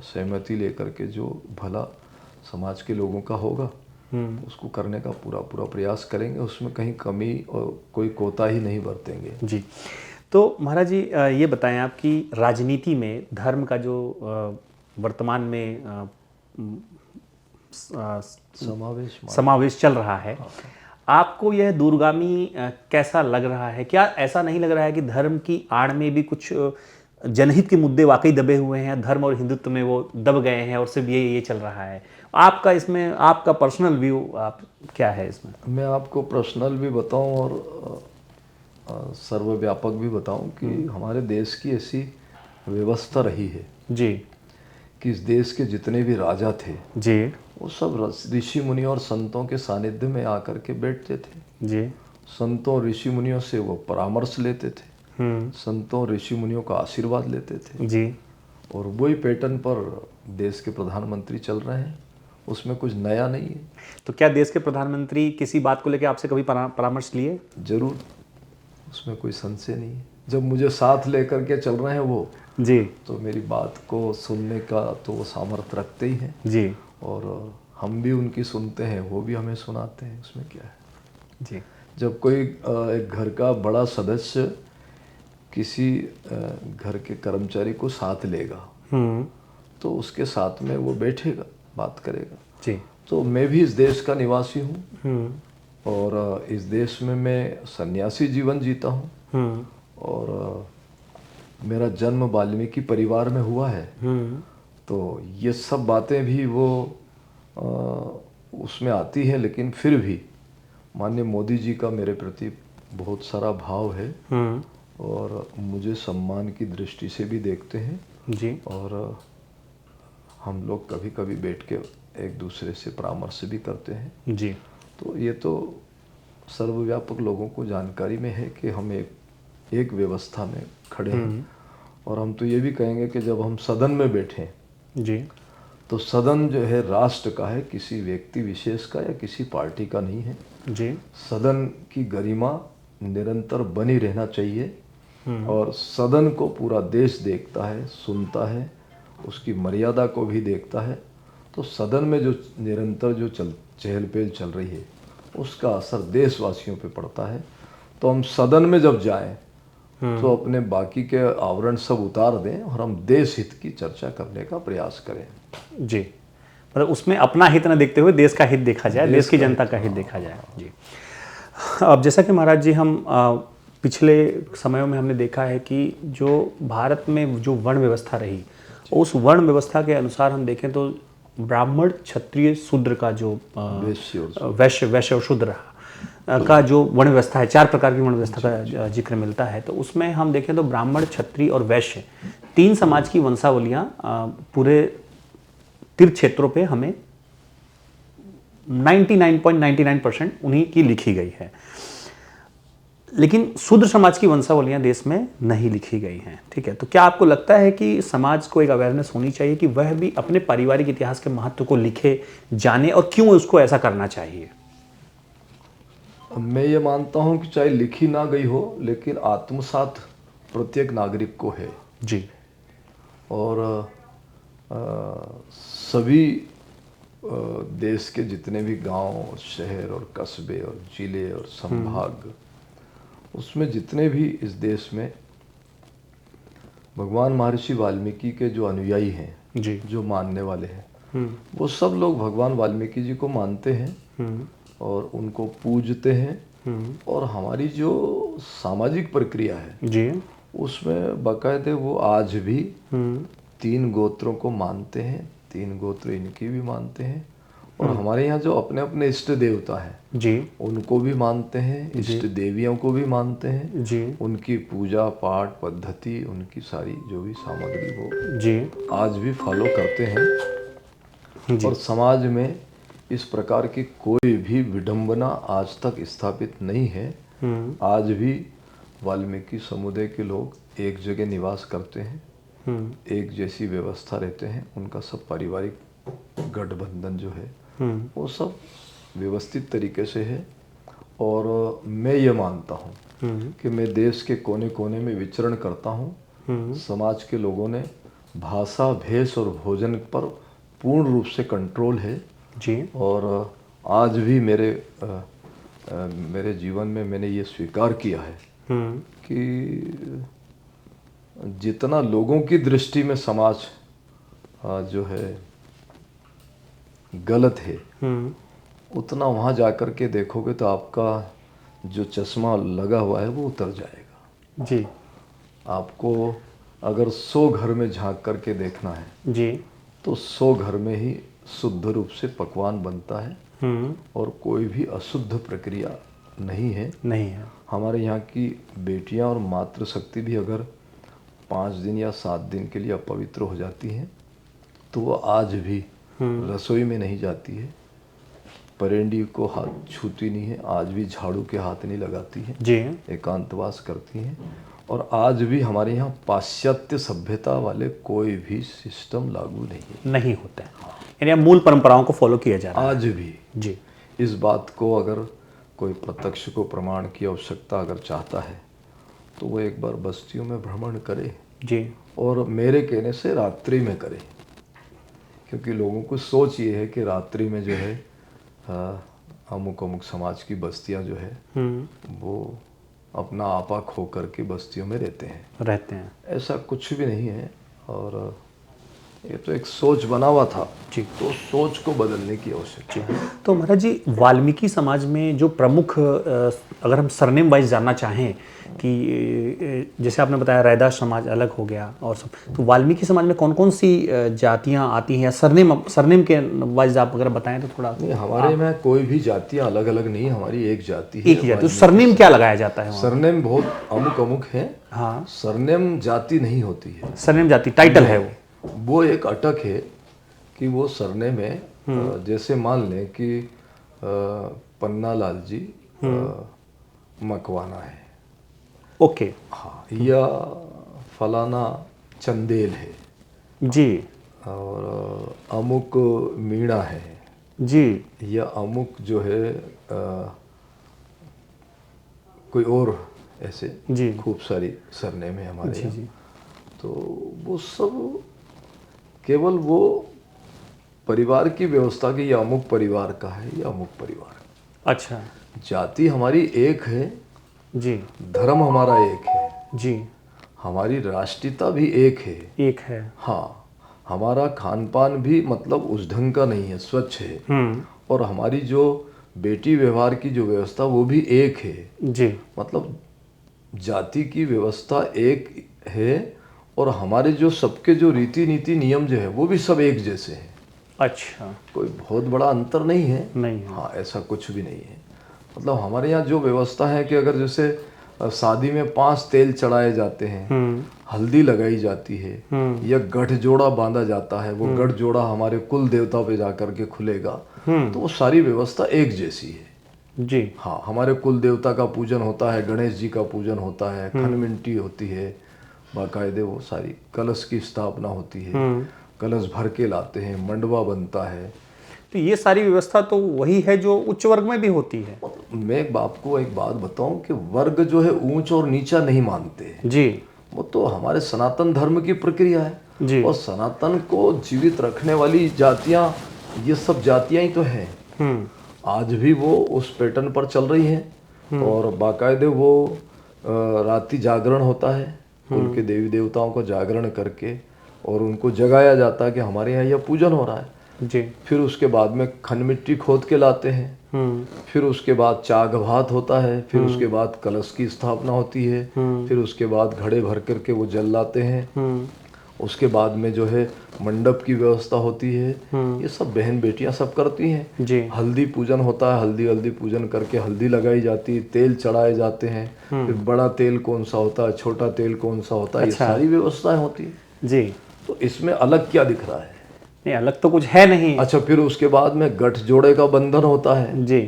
सहमति लेकर के जो भला समाज के लोगों का होगा उसको करने का पूरा प्रयास करेंगे। उसमें कहीं कमी और कोई कोताही नहीं बरतेंगे। जी। तो महाराज जी, ये बताएं आप कि राजनीति में धर्म का जो वर्तमान में समावेश चल रहा है, आपको यह दूरगामी कैसा लग रहा है? क्या ऐसा नहीं लग रहा है कि धर्म की आड़ में भी कुछ जनहित के मुद्दे वाकई दबे हुए हैं, धर्म और हिंदुत्व में वो दब गए हैं और सिर्फ ये चल रहा है? आपका इसमें आपका पर्सनल व्यू आप क्या है इसमें? मैं आपको पर्सनल भी बताऊं और सर्वव्यापक भी बताऊं कि हमारे देश की ऐसी व्यवस्था रही है जी कि इस देश के जितने भी राजा थे जी वो सब ऋषि मुनियों और संतों के सानिध्य में आकर के बैठते थे। जी। संतों और ऋषि मुनियों से वो परामर्श लेते थे, संतों और ऋषि मुनियों का आशीर्वाद लेते थे। जी। और वही पैटर्न पर देश के प्रधानमंत्री चल रहे हैं, उसमें कुछ नया नहीं है। तो क्या देश के प्रधानमंत्री किसी बात को लेकर आपसे कभी परामर्श लिए? जरूर, उसमें कोई संशय नहीं है। जब मुझे साथ लेकर के चल रहे हैं वो, जी तो मेरी बात को सुनने का तो वो सामर्थ्य रखते ही हैं। जी और हम भी उनकी सुनते हैं, वो भी हमें सुनाते हैं, उसमें क्या है। जी। जब कोई एक घर का बड़ा सदस्य किसी घर के कर्मचारी को साथ लेगा तो उसके साथ में वो बैठेगा, बात करेगा। जी। तो मैं भी इस देश का निवासी हूँ और इस देश में मैं सन्यासी जीवन जीता हूँ। और मेरा जन्म वाल्मीकि परिवार में हुआ है। तो ये सब बातें भी वो उसमें आती हैं, लेकिन फिर भी माननीय मोदी जी का मेरे प्रति बहुत सारा भाव है और मुझे सम्मान की दृष्टि से भी देखते हैं। जी। और हम लोग कभी कभी बैठ के एक दूसरे से परामर्श भी करते हैं। जी। तो ये तो सर्वव्यापक लोगों को जानकारी में है कि हम एक व्यवस्था में खड़े हैं। और हम तो ये भी कहेंगे कि जब हम सदन में बैठे जी। तो सदन जो है राष्ट्र का है, किसी व्यक्ति विशेष का या किसी पार्टी का नहीं है। जी। सदन की गरिमा निरंतर बनी रहना चाहिए और सदन को पूरा देश देखता है, सुनता है, उसकी मर्यादा को भी देखता है। तो सदन में जो निरंतर जो चहल पहल चल रही है उसका असर देशवासियों पे पड़ता है। तो हम सदन में जब जाएं तो अपने बाकी के आवरण सब उतार दें और हम देश हित की चर्चा करने का प्रयास करें। जी, मतलब उसमें अपना हित न देखते हुए देश का हित देखा जाए, देश की जनता का हित देखा जाए। जी। अब जैसा कि महाराज जी हम पिछले समयों में हमने देखा है कि जो भारत में जो वर्ण व्यवस्था रही, उस वर्ण व्यवस्था के अनुसार हम देखें तो ब्राह्मण, क्षत्रिय, शूद्र का जो वैश्य और शूद्र का जो वर्ण व्यवस्था है, 4 प्रकार की वर्ण व्यवस्था का जिक्र मिलता है। तो उसमें हम देखें तो ब्राह्मण, क्षत्रिय और वैश्य 3 समाज की वंशावलियां पूरे तीर्थ क्षेत्रों पे हमें 99.99% उन्हीं की लिखी गई है। लेकिन शूद्र समाज की वंशावलियां देश में नहीं लिखी गई हैं। ठीक है, तो क्या आपको लगता है कि समाज को एक अवेयरनेस होनी चाहिए कि वह भी अपने पारिवारिक इतिहास के महत्व को लिखे, जाने, और क्यों उसको ऐसा करना चाहिए? मैं ये मानता हूँ कि चाहे लिखी ना गई हो लेकिन आत्मसात प्रत्येक नागरिक को है। जी। और सभी देश के जितने भी गांव और शहर और कस्बे और जिले और संभाग, उसमें जितने भी इस देश में भगवान महर्षि वाल्मीकि के जो अनुयायी हैं, जी। जो मानने वाले हैं, वो सब लोग भगवान वाल्मीकि जी को मानते हैं और उनको पूजते हैं। और हमारी जो सामाजिक प्रक्रिया है जी। उसमें बाकायदे वो आज भी 3 गोत्रों को मानते हैं, 3 गोत्र इनकी भी मानते हैं। और हमारे यहाँ जो अपने अपने इष्ट देवता हैं जी। उनको भी मानते हैं, इष्ट देवियों को भी मानते हैं। जी। उनकी पूजा पाठ पद्धति, उनकी सारी जो भी सामग्री वो जी। आज भी फॉलो करते हैं। और समाज में इस प्रकार की कोई भी विडंबना आज तक स्थापित नहीं है। आज भी वाल्मीकि समुदाय के लोग एक जगह निवास करते हैं, एक जैसी व्यवस्था रहते हैं। उनका सब पारिवारिक गठबंधन जो है वो सब व्यवस्थित तरीके से है। और मैं ये मानता हूँ कि मैं देश के कोने कोने में विचरण करता हूँ। समाज के लोगों ने भाषा, भेष और भोजन पर पूर्ण रूप से कंट्रोल है। जी। और आज भी मेरे जीवन में मैंने ये स्वीकार किया है कि जितना लोगों की दृष्टि में समाज जो है गलत है, उतना वहाँ जाकर के देखोगे तो आपका जो चश्मा लगा हुआ है वो उतर जाएगा। जी। आपको अगर 100 घर में झांक करके देखना है जी। तो 100 घर में ही शुद्ध रूप से पकवान बनता है और कोई भी अशुद्ध प्रक्रिया नहीं है। हमारे यहाँ की बेटियाँ और मातृशक्ति भी अगर 5 दिन या 7 दिन के लिए अपवित्र हो जाती हैं तो वो आज भी रसोई में नहीं जाती है, परेंडी को हाथ छूती नहीं है, आज भी झाड़ू के हाथ नहीं लगाती है, जी एकांतवास करती हैं। और आज भी हमारे यहाँ पाश्चात्य सभ्यता वाले कोई भी सिस्टम लागू नहीं होता है, यानी अब मूल परंपराओं को फॉलो किया जा है रहा है। आज भी। जी इस बात को अगर कोई प्रत्यक्ष को प्रमाण की आवश्यकता अगर चाहता है तो वो एक बार बस्तियों में भ्रमण करे, जी और मेरे कहने से रात्रि में करे, क्योंकि लोगों को सोच ये है कि रात्रि में जो है अमुक अमुक समाज की बस्तियां जो है वो अपना आपा खो करके बस्तियों में रहते हैं। ऐसा कुछ भी नहीं है, और ये तो एक सोच बना हुआ था जी। तो सोच को बदलने की आवश्यकता है। तो महाराज जी, वाल्मीकि समाज में जो प्रमुख अगर हम सरनेम वाइज जानना चाहें कि जैसे आपने बताया रैदास समाज अलग हो गया और सब, तो वाल्मीकि समाज में कौन कौन सी जातियां आती हैं, या सरनेम के वाइज आप अगर बताएं तो थोड़ा। नहीं, हमारे में कोई भी जातियां अलग अलग नहीं, हमारी एक जाति है, एक ही जाति। तो सरनेम क्या लगाया जाता है वहाँ? सरनेम बहुत अमुक अमुक है। हाँ, सरनेम जाति नहीं होती है, सरनेम जाति टाइटल है वो एक अटक है कि वो सरनेम है। जैसे मान लें कि पन्ना लाल जी मकवाना है, ओके, हाँ, या फलाना चंदेल है जी, और अमुक मीणा है जी, या अमुक जो है कोई और ऐसे जी, खूब सारी सरनेम है हमारे जी, यहाँ। जी, तो वो सब केवल वो परिवार की व्यवस्था की, या अमुक परिवार का है या अमुक परिवार। अच्छा, जाति हमारी एक है, जी, धर्म हमारा एक है, जी, हमारी राष्ट्रीयता भी एक है। हाँ, हमारा खान पान भी मतलब उस ढंग का नहीं है, स्वच्छ है। और हमारी जो बेटी व्यवहार की जो व्यवस्था वो भी एक है जी, मतलब जाति की व्यवस्था एक है, और हमारे जो सबके जो रीति नीति नियम जो है वो भी सब एक जैसे हैं। अच्छा, कोई बहुत बड़ा अंतर नहीं है, नहीं है। हाँ, ऐसा कुछ भी नहीं है। मतलब हमारे यहाँ जो व्यवस्था है कि अगर जैसे शादी में 5 तेल चढ़ाए जाते हैं, हल्दी लगाई जाती है, या गठ जोड़ा बांधा जाता है, वो गठ जोड़ा हमारे कुल देवता पे जाकर के खुलेगा, तो वो सारी व्यवस्था एक जैसी है जी। हाँ, हमारे कुल देवता का पूजन होता है, गणेश जी का पूजन होता है, खनमिंटी होती है, बाकायदे वो सारी कलश की स्थापना होती है, कलश भर के लाते हैं, मंडवा बनता है। तो ये सारी व्यवस्था तो वही है जो उच्च वर्ग में भी होती है। मैं आपको एक बात बताऊं कि वर्ग जो है ऊंच और नीचा नहीं मानते हैं जी, वो तो हमारे सनातन धर्म की प्रक्रिया है जी। और सनातन को जीवित रखने वाली जातियां, ये सब जातियां ही तो हैं। आज भी वो उस पैटर्न पर चल रही हैं, और बाकायदे वो रात्रि जागरण होता है, उनके देवी देवताओं को जागरण करके और उनको जगाया जाता है कि हमारे यहाँ यह पूजन हो रहा है जी। फिर उसके बाद में खन मिट्टी खोद के लाते हैं, फिर उसके बाद चाग भात होता है, फिर उसके बाद कलश की स्थापना होती है, फिर उसके बाद घड़े भर करके वो जल लाते हैं, उसके बाद में जो है मंडप की व्यवस्था होती है। ये सब बहन बेटियां सब करती हैं जी। हल्दी पूजन होता है, हल्दी पूजन करके हल्दी लगाई जाती है, तेल चढ़ाए जाते हैं, फिर बड़ा तेल कौन सा होता है, छोटा तेल कौन सा होता है, ये सारी व्यवस्थाएं होती है जी। तो इसमें अलग क्या दिख रहा है? नहीं, अलग तो कुछ है नहीं। अच्छा, फिर उसके बाद में गठ जोड़े का बंधन होता है जी।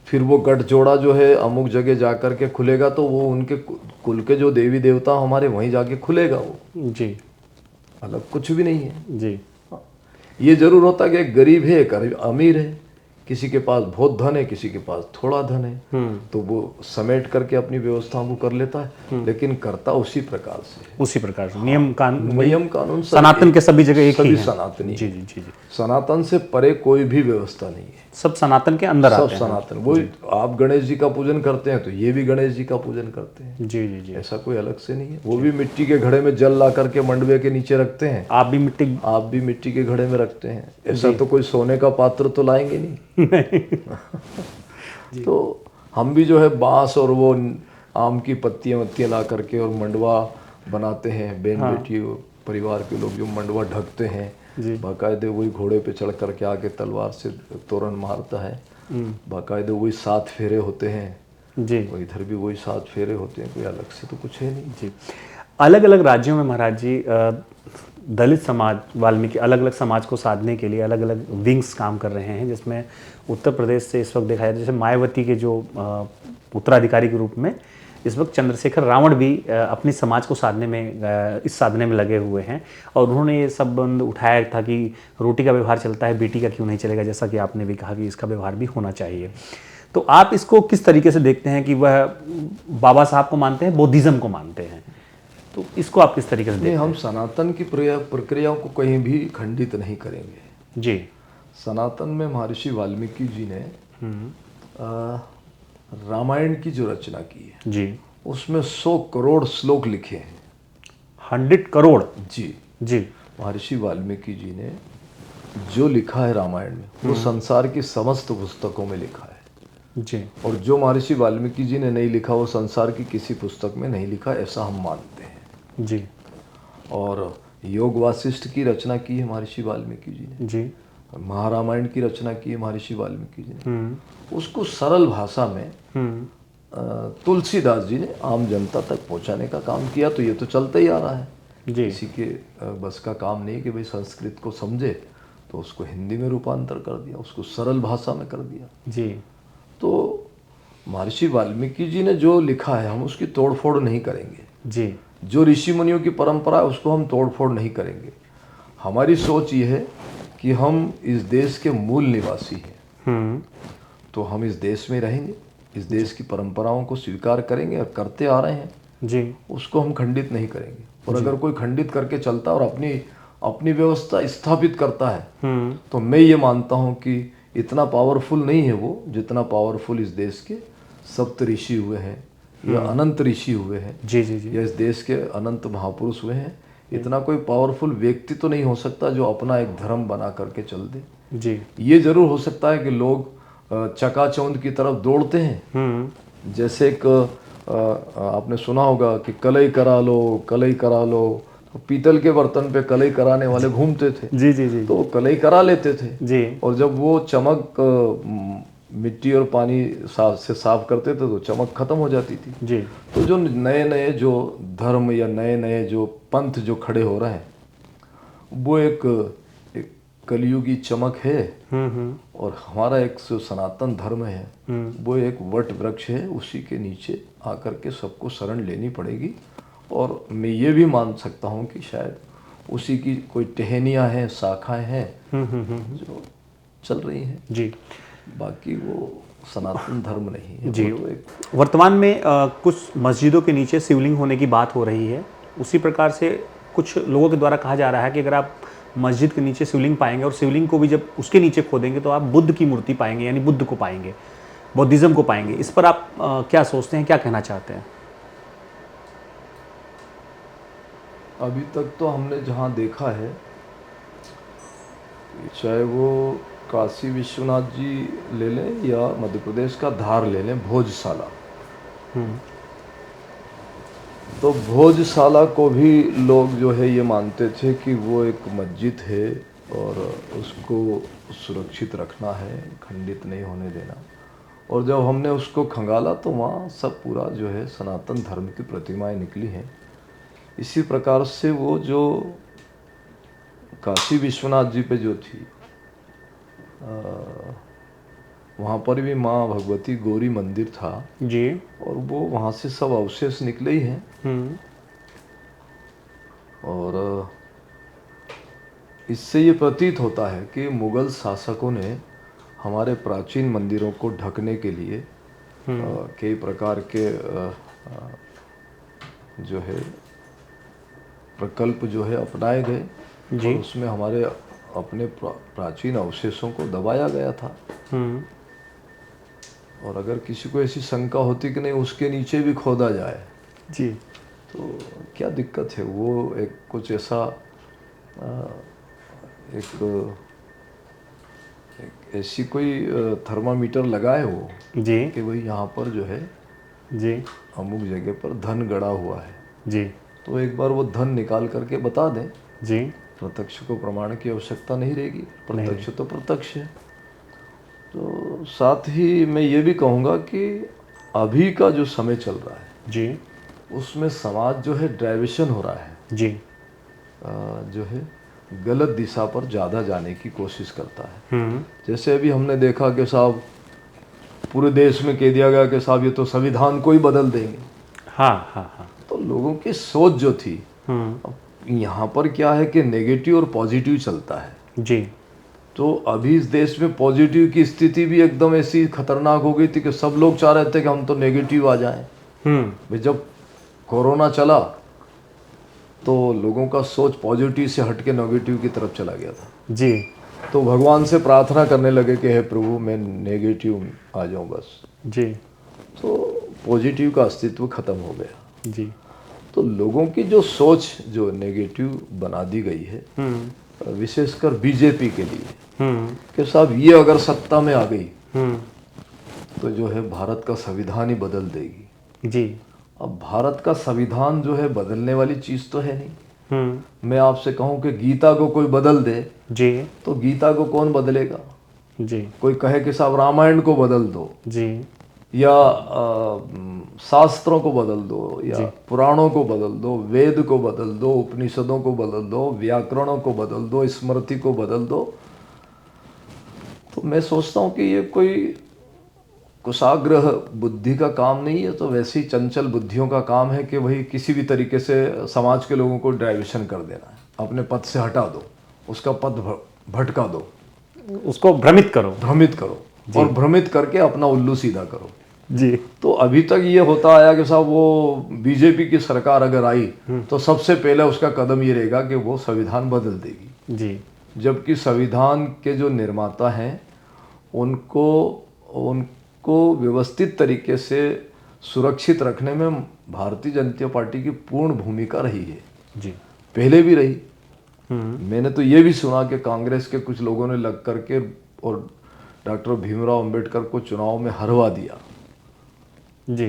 फिर वो गठ जोड़ा जो है अमुक जगह जा कर के खुलेगा तो वो उनके कुल के जो देवी देवता हमारे वहीं जाके खुलेगा वो, जी। अलग कुछ भी नहीं है। जी। ये जरूर होता है कि एक गरीब है एक अमीर है, किसी के पास बहुत धन है किसी के पास थोड़ा धन है, तो वो समेट करके अपनी व्यवस्थाओं को कर लेता है, लेकिन करता उसी प्रकार से नियम कानून सनातन के सभी जगह एक ही सभी है। सनातनी जी, जी, जी, जी। सनातन से परे कोई भी व्यवस्था नहीं है, सब सनातन के अंदर आते सब हैं। सनातन। वो आप गणेश जी का पूजन करते हैं तो ये भी गणेश जी का पूजन करते हैं। जी, जी, जी। ऐसा कोई अलग से नहीं है। वो भी मिट्टी के घड़े में जल ला करके मंडवे के नीचे रखते हैं, आप भी मिट्टी के घड़े में रखते हैं। ऐसा तो कोई सोने का पात्र तो लाएंगे नहीं। तो हम भी जो है बांस और वो आम की पत्तियां ला करके और मंडवा बनाते हैं। बहन बेटी परिवार के लोग जो मंडवा ढकते हैं, बाकायदे वही घोड़े पे चढ़ करके आके तलवार से तोरण मारता है, बाकायदे वही 7 फेरे होते हैं जी। वो इधर भी वही 7 फेरे होते हैं, कोई अलग से तो कुछ है नहीं। जी। अलग अलग राज्यों में महाराज जी दलित समाज, वाल्मीकि, अलग अलग समाज को साधने के लिए अलग अलग विंग्स काम कर रहे हैं, जिसमें उत्तर प्रदेश से इस वक्त देखा जाए, जैसे मायावती के जो उत्तराधिकारी के रूप में इस वक्त चंद्रशेखर रावण भी अपनी समाज को साधने में, इस साधने में लगे हुए हैं। और उन्होंने ये संबंध उठाया था कि रोटी का व्यवहार चलता है, बेटी का क्यों नहीं चलेगा, जैसा कि आपने भी कहा कि इसका व्यवहार भी होना चाहिए। तो आप इसको किस तरीके से देखते हैं कि वह बाबा साहब को मानते हैं, बौद्धिज्म को मानते हैं, तो इसको आप किस तरीके से देखते नहीं, हैं? हम सनातन की प्रक्रियाओं को कहीं भी खंडित नहीं करेंगे। जी। सनातन में महर्षि वाल्मीकि जी ने रामायण की जो रचना की है जी। उसमें 100 करोड़ श्लोक लिखे हैं। 100 करोड़? जी। जी। महर्षि वाल्मीकि जी ने जो लिखा है रामायण में वो संसार की समस्त पुस्तकों में लिखा है। जी। और जो महर्षि वाल्मीकि जी ने नहीं लिखा वो संसार की किसी पुस्तक में नहीं लिखा, ऐसा हम मानते हैं। जी। और योग वासिष्ठ की रचना की है महर्षि वाल्मीकि जी ने। जी। महारामायण की रचना की है महर्षि वाल्मीकि जी ने। उसको सरल भाषा में तुलसीदास जी ने आम जनता तक पहुंचाने का काम किया। तो ये तो चलता ही आ रहा है। जी। किसी के बस का काम नहीं कि भाई संस्कृत को समझे, तो उसको हिंदी में रूपांतर कर दिया, उसको सरल भाषा में कर दिया। जी। तो महर्षि वाल्मीकि जी ने जो लिखा है हम उसकी तोड़फोड़ नहीं करेंगे। जी। जो ऋषि मुनियों की परंपरा है उसको हम तोड़फोड़ नहीं करेंगे। हमारी सोच ये है कि हम इस देश के मूल निवासी हैं, तो हम इस देश में रहेंगे, इस देश की परंपराओं को स्वीकार करेंगे और करते आ रहे हैं जी। उसको हम खंडित नहीं करेंगे। और अगर कोई खंडित करके चलता है और अपनी व्यवस्था स्थापित करता है तो मैं ये मानता हूँ कि इतना पावरफुल नहीं है वो जितना पावरफुल इस देश के सप्त ऋषि हुए हैं या अनंत ऋषि हुए हैं। जी। जी। जी। या इस देश के अनंत महापुरुष हुए हैं। इतना कोई पावरफुल व्यक्ति तो नहीं हो सकता जो अपना एक धर्म बना करके चल दे। जी। ये जरूर हो सकता है कि लोग चकाचौंध की तरफ दौड़ते हैं। जैसे एक आपने सुना होगा कि कलई करा लो, कलई करा लो। तो पीतल के बर्तन पे कलई कराने वाले घूमते थे। जी। जी। जी। तो वो कलई करा लेते थे। जी। और जब वो चमक मिट्टी और पानी से साफ करते थे तो चमक खत्म हो जाती थी। जी। तो जो नए नए जो धर्म या नए नए जो पंथ जो खड़े हो रहे हैं वो एक कलियुगी चमक है। और हमारा एक जो सनातन धर्म है वो एक वट वृक्ष है, उसी के नीचे आकर के सबको शरण लेनी पड़ेगी। और मैं ये भी मान सकता हूँ कि शायद उसी की कोई टहनियाँ हैं, शाखाएं हैं जो चल रही हैं। जी। बाकी वो सनातन धर्म नहीं है जी। वो तो एक वर्तमान में कुछ मस्जिदों के नीचे शिवलिंग होने की बात हो रही है। उसी प्रकार से कुछ लोगों के द्वारा कहा जा रहा है कि अगर आप मस्जिद के नीचे शिवलिंग पाएंगे और शिवलिंग को भी जब उसके नीचे खोदेंगे तो आप बुद्ध की मूर्ति पाएंगे, यानी बुद्ध को पाएंगे, बौद्धिज्म को पाएंगे। इस पर आप क्या सोचते हैं, क्या कहना चाहते हैं? अभी तक तो हमने जहाँ देखा है, चाहे वो काशी विश्वनाथ जी ले लें या मध्य प्रदेश का धार ले लें, भोजशाला, तो भोजशाला को भी लोग जो है ये मानते थे कि वो एक मस्जिद है और उसको सुरक्षित रखना है, खंडित नहीं होने देना। और जब हमने उसको खंगाला तो वहाँ सब पूरा जो है सनातन धर्म की प्रतिमाएं निकली हैं। इसी प्रकार से वो जो काशी विश्वनाथ जी पे जो थी वहाँ पर भी माँ भगवती गौरी मंदिर था जी। और वो वहाँ से सब अवशेष निकले ही हैं। और इससे ये प्रतीत होता है कि मुगल शासकों ने हमारे प्राचीन मंदिरों को ढकने के लिए कई प्रकार के जो है प्रकल्प जो है अपनाए गए और उसमें हमारे अपने प्राचीन अवशेषों को दबाया गया था। और अगर किसी को ऐसी शंका होती कि नहीं उसके नीचे भी खोदा जाए जी, तो क्या दिक्कत है। वो एक कुछ ऐसा एक ऐसी कोई थर्मामीटर लगाए वो जी, कि भाई यहाँ पर जो है जी, अमुक जगह पर धन गड़ा हुआ है, जी, तो एक बार वो धन निकाल करके बता दें। जी, प्रत्यक्ष को प्रमाण की आवश्यकता नहीं रहेगी, प्रत्यक्ष तो प्रत्यक्ष है। तो साथ ही मैं ये भी कहूँगा कि अभी का जो समय चल रहा है जी, उसमें समाज जो है डाइवर्शन हो रहा है। जी, जो है गलत दिशा पर ज़्यादा जाने की कोशिश करता है। जैसे अभी हमने देखा कि साहब पूरे देश में कह दिया गया कि साहब ये तो संविधान को ही बदल देंगे। हाँ हाँ हाँ। तो लोगों की सोच जो थी, अब यहाँ पर क्या है कि नेगेटिव और पॉजिटिव चलता है जी। तो अभी इस देश में पॉजिटिव की स्थिति भी एकदम ऐसी खतरनाक हो गई थी कि सब लोग चाह रहे थे कि हम तो नेगेटिव आ जाएं। भाई जब कोरोना चला तो लोगों का सोच पॉजिटिव से हट के नेगेटिव की तरफ चला गया था। जी। तो भगवान से प्रार्थना करने लगे कि हे प्रभु मैं नेगेटिव आ जाऊं बस। जी। तो पॉजिटिव का अस्तित्व खत्म हो गया। जी। तो लोगों की जो सोच जो नेगेटिव बना दी गई है, विशेषकर बीजेपी के लिए कि साहब ये अगर सत्ता में आ गई तो जो है भारत का संविधान ही बदल देगी। जी। अब भारत का संविधान जो है बदलने वाली चीज तो है नहीं। मैं आपसे कहूं कि गीता को कोई बदल दे जी। तो गीता को कौन बदलेगा? जी। कोई कहे कि साहब रामायण को बदल दो जी। या शास्त्रों को बदल दो या पुराणों को बदल दो, वेद को बदल दो, उपनिषदों को बदल दो, व्याकरणों को बदल दो, स्मृति को बदल दो। तो मैं सोचता हूँ कि ये कोई कुशाग्र बुद्धि का काम नहीं है, तो वैसी चंचल बुद्धियों का काम है कि वही किसी भी तरीके से समाज के लोगों को डाइवर्शन कर देना है, अपने पद से हटा दो, उसका पद भटका दो, उसको भ्रमित करो और भ्रमित करके अपना उल्लू सीधा करो। जी। तो अभी तक ये होता आया कि साहब वो बीजेपी की सरकार अगर आई तो सबसे पहले उसका कदम ये रहेगा कि वो संविधान बदल देगी। जी। जबकि संविधान के जो निर्माता हैं उनको व्यवस्थित तरीके से सुरक्षित रखने में भारतीय जनता पार्टी की पूर्ण भूमिका रही है। जी। पहले भी रही। मैंने तो ये भी सुना कि कांग्रेस के कुछ लोगों ने लग करके और डॉक्टर भीमराव अंबेडकर को चुनाव में हरवा दिया। जी,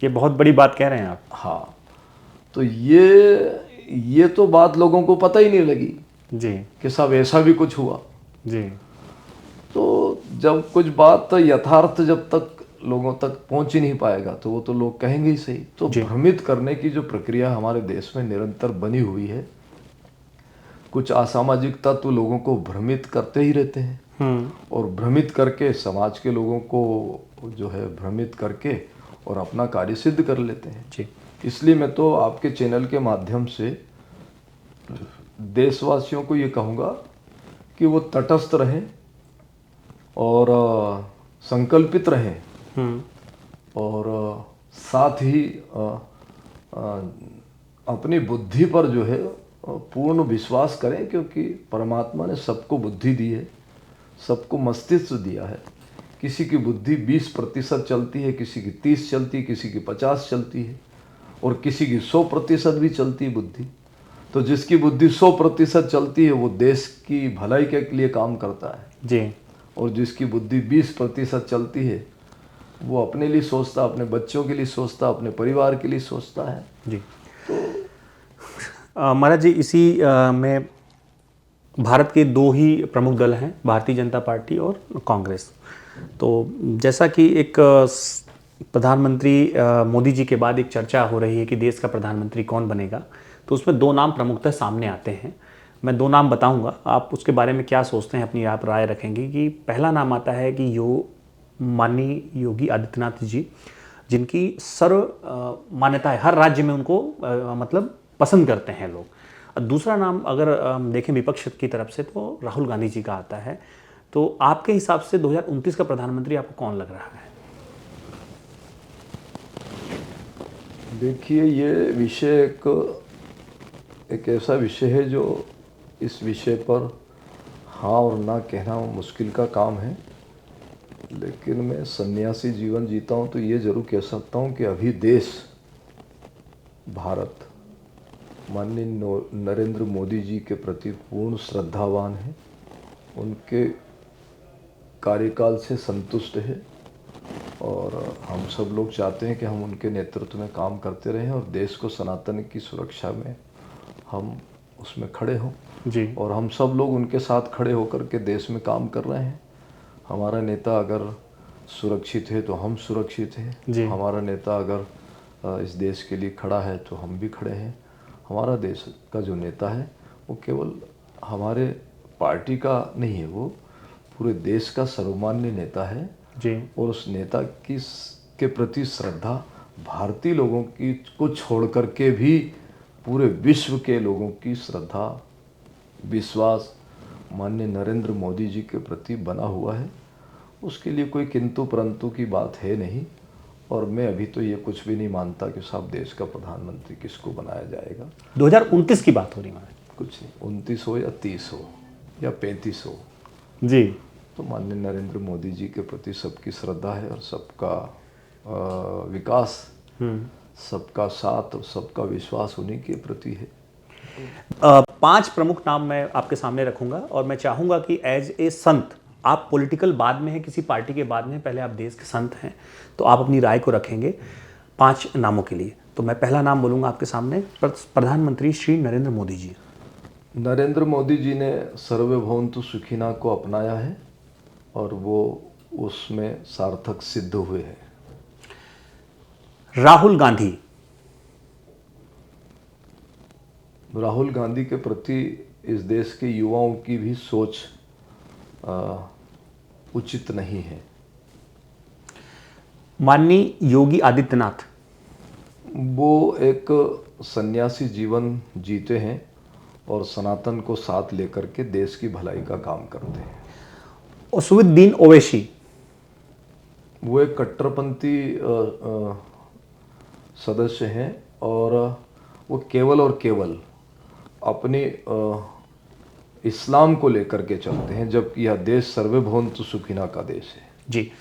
ये बहुत बड़ी बात कह रहे हैं आप। हाँ, तो ये तो बात लोगों को पता ही नहीं लगी जी कि साहब ऐसा भी कुछ हुआ। जी। तो जब कुछ बात यथार्थ जब तक लोगों तक पहुंच ही नहीं पाएगा तो वो तो लोग कहेंगे ही सही। तो भ्रमित करने की जो प्रक्रिया हमारे देश में निरंतर बनी हुई है, कुछ असामाजिक तत्व लोगों को भ्रमित करते ही रहते हैं और भ्रमित करके समाज के लोगों को जो है भ्रमित करके और अपना कार्य सिद्ध कर लेते हैं। जी। इसलिए मैं तो आपके चैनल के माध्यम से देशवासियों को ये कहूँगा कि वो तटस्थ रहें और संकल्पित रहें और साथ ही अपनी बुद्धि पर जो है पूर्ण विश्वास करें, क्योंकि परमात्मा ने सबको बुद्धि दी है, सबको मस्तिष्क दिया है। किसी की बुद्धि 20% चलती है, किसी की 30 चलती है, किसी की 50 चलती है और किसी की 100% भी चलती है बुद्धि। तो जिसकी बुद्धि 100% चलती है वो देश की भलाई के लिए काम करता है जी। और जिसकी बुद्धि 20% चलती है वो अपने लिए सोचता, अपने बच्चों के लिए सोचता, अपने परिवार के लिए सोचता है। जी। तो महाराज जी, इसी में भारत के दो ही प्रमुख दल हैं, भारतीय जनता पार्टी और कांग्रेस। तो जैसा कि एक प्रधानमंत्री मोदी जी के बाद एक चर्चा हो रही है कि देश का प्रधानमंत्री कौन बनेगा, तो उसमें दो नाम प्रमुखतः सामने आते हैं। मैं दो नाम बताऊंगा, आप उसके बारे में क्या सोचते हैं, अपनी आप राय रखेंगे। कि पहला नाम आता है कि माननीय योगी आदित्यनाथ जी, जिनकी सर्व मान्यता है, हर राज्य में उनको मतलब पसंद करते हैं लोग। दूसरा नाम अगर देखें विपक्ष की तरफ से तो राहुल गांधी जी का आता है। तो आपके हिसाब से 2029 का प्रधानमंत्री आपको कौन लग रहा है? देखिए, ये विषय एक ऐसा विषय है जो इस विषय पर हाँ और ना कहना मुश्किल का काम है। लेकिन मैं सन्यासी जीवन जीता हूँ तो ये ज़रूर कह सकता हूँ कि अभी देश भारत माननीय नरेंद्र मोदी जी के प्रति पूर्ण श्रद्धावान है, उनके कार्यकाल से संतुष्ट है और हम सब लोग चाहते हैं कि हम उनके नेतृत्व में काम करते रहें और देश को सनातन की सुरक्षा में हम उसमें खड़े हों जी। और हम सब लोग उनके साथ खड़े होकर के देश में काम कर रहे हैं। हमारा नेता अगर सुरक्षित है तो हम सुरक्षित हैं, हमारा नेता अगर इस देश के लिए खड़ा है तो हम भी खड़े हैं। हमारा देश का जो नेता है वो केवल हमारे पार्टी का नहीं है, वो पूरे देश का सर्वमान्य नेता है। जी। और उस नेता की के प्रति श्रद्धा भारतीय लोगों की को छोड़ कर के भी पूरे विश्व के लोगों की श्रद्धा विश्वास माननीय नरेंद्र मोदी जी के प्रति बना हुआ है। उसके लिए कोई किंतु परंतु की बात है नहीं। और मैं अभी तो ये कुछ भी नहीं मानता कि साहब देश का प्रधानमंत्री किसको बनाया जाएगा। 2029 की बात हो रही है। कुछ नहीं, 29 हो या 30 हो या 35 हो, जी। तो माननीय नरेंद्र मोदी जी के प्रति सबकी श्रद्धा है और सबका विकास, सबका साथ और सबका विश्वास उन्हीं के प्रति है। 5 प्रमुख नाम मैं आपके सामने रखूंगा और मैं चाहूंगा कि एज ए संत, आप पॉलिटिकल बाद में हैं, किसी पार्टी के बाद में, पहले आप देश के संत हैं, तो आप अपनी राय को रखेंगे 5 नामों के लिए। तो मैं पहला नाम बोलूंगा आपके सामने, प्रधानमंत्री श्री नरेंद्र मोदी जी। नरेंद्र मोदी जी ने सर्वभौमतु सुखिना को अपनाया है और वो उसमें सार्थक सिद्ध हुए हैं। राहुल गांधी। राहुल गांधी के प्रति इस देश के युवाओं की भी सोच उचित नहीं है। माननीय योगी आदित्यनाथ। वो एक सन्यासी जीवन जीते हैं और सनातन को साथ लेकर के देश की भलाई का काम करते हैं। असदुद्दीन ओवैसी। वो एक कट्टरपंथी सदस्य हैं और वो केवल और केवल अपनी इस्लाम को लेकर के चलते हैं, जबकि यह देश सर्वभौमतु सुखिना का देश है। जी।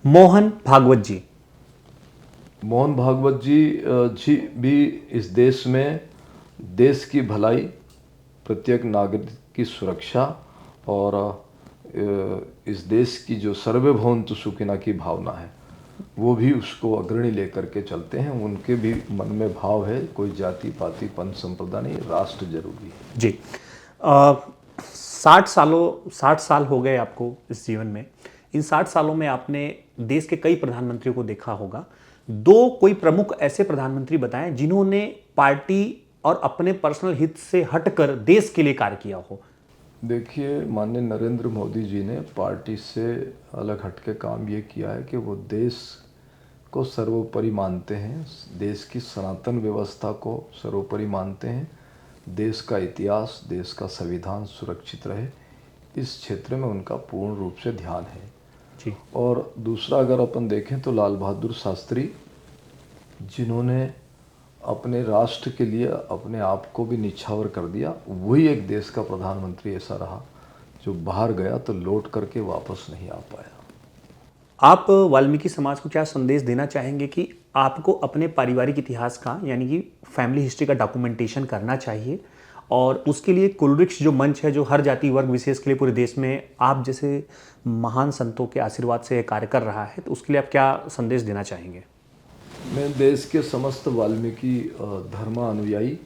मोहन भागवत जी। मोहन भागवत जी जी भी इस देश में देश की भलाई, प्रत्येक नागरिक की सुरक्षा और इस देश की जो सर्वभौमतु सुखिना की भावना है वो भी उसको अग्रणी लेकर के चलते हैं। उनके भी मन में भाव है, कोई जाति पाति पंथ संप्रदाय नहीं, राष्ट्र जरूरी है। जी। 60 साल हो गए आपको इस जीवन में। इन 60 सालों में आपने देश के कई प्रधानमंत्रियों को देखा होगा। 2 कोई प्रमुख ऐसे प्रधानमंत्री बताएं जिन्होंने पार्टी और अपने पर्सनल हित से हटकर देश के लिए कार्य किया हो। देखिए, माननीय नरेंद्र मोदी जी ने पार्टी से अलग हटके काम ये किया है कि वो देश को सर्वोपरि मानते हैं, देश की सनातन व्यवस्था को सर्वोपरि मानते हैं, देश का इतिहास, देश का संविधान सुरक्षित रहे, इस क्षेत्र में उनका पूर्ण रूप से ध्यान है। जी। और दूसरा अगर अपन देखें तो लाल बहादुर शास्त्री, जिन्होंने अपने राष्ट्र के लिए अपने आप को भी निछावर कर दिया, वही एक देश का प्रधानमंत्री ऐसा रहा जो बाहर गया तो लौट करके वापस नहीं आ पाया। आप वाल्मीकि समाज को क्या संदेश देना चाहेंगे कि आपको अपने पारिवारिक इतिहास का, यानी कि फैमिली हिस्ट्री का डॉक्यूमेंटेशन करना चाहिए, और उसके लिए कुलवृक्ष जो मंच है, जो हर जाति वर्ग विशेष के लिए पूरे देश में आप जैसे महान संतों के आशीर्वाद से कार्य कर रहा है, तो उसके लिए आप क्या संदेश देना चाहेंगे? मैं देश के समस्त वाल्मीकि धर्मानुयायी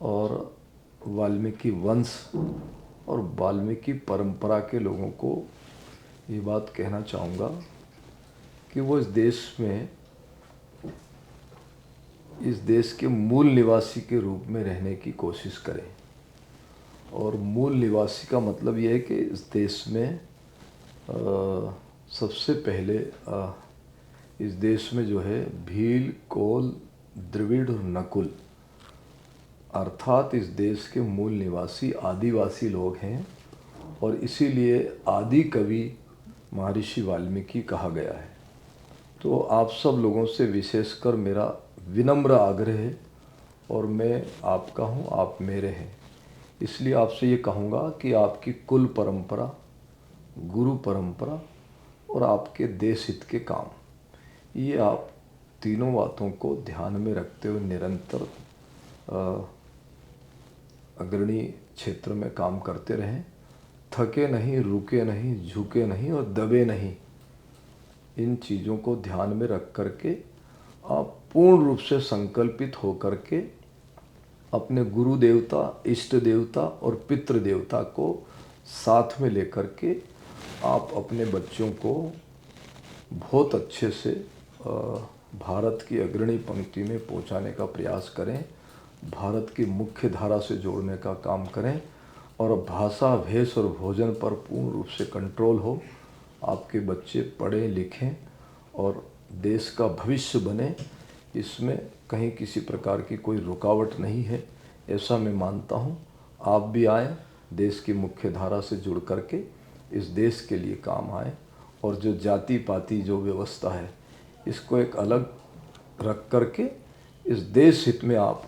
और वाल्मीकि वंश और वाल्मीकि परंपरा के लोगों को ये बात कहना चाहूँगा कि वो इस देश के मूल निवासी के रूप में रहने की कोशिश करें। और मूल निवासी का मतलब ये है कि इस देश में सबसे पहले इस देश में जो है भील, कोल, द्रविड़ और नकुल, अर्थात इस देश के मूल निवासी आदिवासी लोग हैं और इसीलिए आदि कवि महर्षि वाल्मीकि कहा गया है। तो आप सब लोगों से विशेषकर मेरा विनम्र आग्रह है, और मैं आपका हूँ, आप मेरे हैं, इसलिए आपसे ये कहूँगा कि आपकी कुल परंपरा, गुरु परंपरा और आपके देश हित के काम, ये आप तीनों बातों को ध्यान में रखते हुए निरंतर अग्रणी क्षेत्र में काम करते रहें। थके नहीं, रुके नहीं, झुके नहीं और दबे नहीं। इन चीज़ों को ध्यान में रख करके आप पूर्ण रूप से संकल्पित हो करके अपने गुरु देवता, इष्ट देवता और पितृ देवता को साथ में लेकर के आप अपने बच्चों को बहुत अच्छे से भारत की अग्रणी पंक्ति में पहुंचाने का प्रयास करें, भारत की मुख्य धारा से जोड़ने का काम करें और भाषा, भेष और भोजन पर पूर्ण रूप से कंट्रोल हो। आपके बच्चे पढ़ें लिखें और देश का भविष्य बने, इसमें कहीं किसी प्रकार की कोई रुकावट नहीं है, ऐसा मैं मानता हूँ। आप भी आए, देश की मुख्य धारा से जुड़ करके इस देश के लिए काम आए और जो जाति पाति जो व्यवस्था है इसको एक अलग रख करके इस देश हित में आप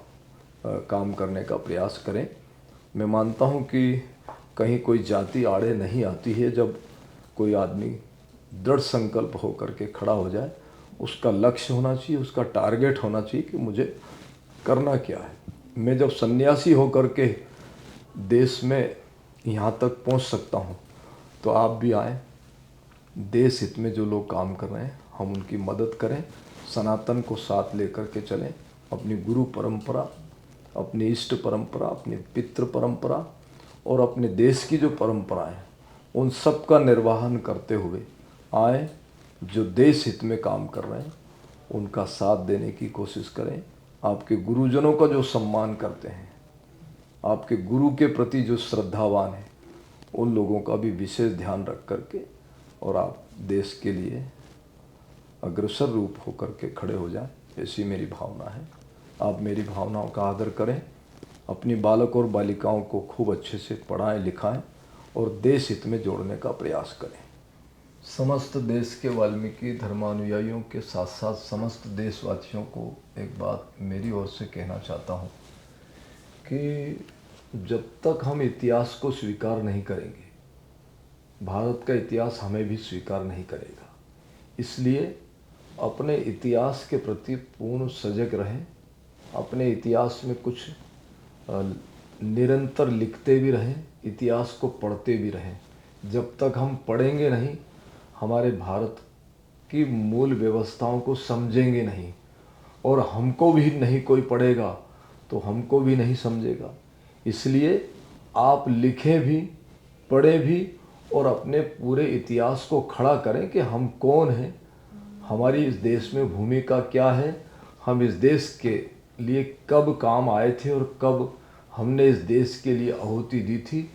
काम करने का प्रयास करें। मैं मानता हूँ कि कहीं कोई जाति आड़े नहीं आती है जब कोई आदमी दृढ़ संकल्प हो करके खड़ा हो जाए। उसका लक्ष्य होना चाहिए, उसका टारगेट होना चाहिए कि मुझे करना क्या है। मैं जब सन्यासी हो करके देश में यहाँ तक पहुँच सकता हूँ तो आप भी आएँ। देश हित में जो लोग काम कर रहे हैं हम उनकी मदद करें, सनातन को साथ लेकर के चलें, अपनी गुरु परंपरा, अपनी इष्ट परंपरा, अपनी पितृ परंपरा और अपने देश की जो परंपराएं हैं उन सब का निर्वहन करते हुए आए। जो देश हित में काम कर रहे हैं उनका साथ देने की कोशिश करें। आपके गुरुजनों का जो सम्मान करते हैं, आपके गुरु के प्रति जो श्रद्धावान है, उन लोगों का भी विशेष ध्यान रख करके और आप देश के लिए अग्रसर रूप होकर के खड़े हो जाएं, ऐसी मेरी भावना है। आप मेरी भावनाओं का आदर करें, अपनी बालक और बालिकाओं को खूब अच्छे से पढ़ाएं लिखाएं और देश हित में जोड़ने का प्रयास करें। समस्त देश के वाल्मीकि धर्मानुयायियों के साथ साथ समस्त देशवासियों को एक बात मेरी ओर से कहना चाहता हूँ कि जब तक हम इतिहास को स्वीकार नहीं करेंगे, भारत का इतिहास हमें भी स्वीकार नहीं करेगा। इसलिए अपने इतिहास के प्रति पूर्ण सजग रहें, अपने इतिहास में कुछ निरंतर लिखते भी रहें, इतिहास को पढ़ते भी रहें। जब तक हम पढ़ेंगे नहीं, हमारे भारत की मूल व्यवस्थाओं को समझेंगे नहीं और हमको भी नहीं कोई पढ़ेगा तो हमको भी नहीं समझेगा। इसलिए आप लिखें भी, पढ़ें भी और अपने पूरे इतिहास को खड़ा करें कि हम कौन हैं, हमारी इस देश में भूमिका क्या है, हम इस देश के लिए कब काम आए थे और कब हमने इस देश के लिए आहुति दी थी।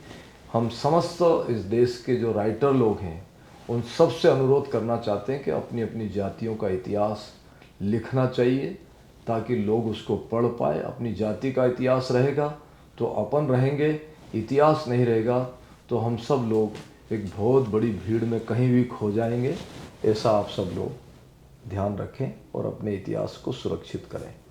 हम समस्त इस देश के जो राइटर लोग हैं उन सब से अनुरोध करना चाहते हैं कि अपनी अपनी जातियों का इतिहास लिखना चाहिए ताकि लोग उसको पढ़ पाए। अपनी जाति का इतिहास रहेगा तो अपन रहेंगे, इतिहास नहीं रहेगा तो हम सब लोग एक बहुत बड़ी भीड़ में कहीं भी खो जाएंगे। ऐसा आप सब लोग ध्यान रखें और अपने इतिहास को सुरक्षित करें।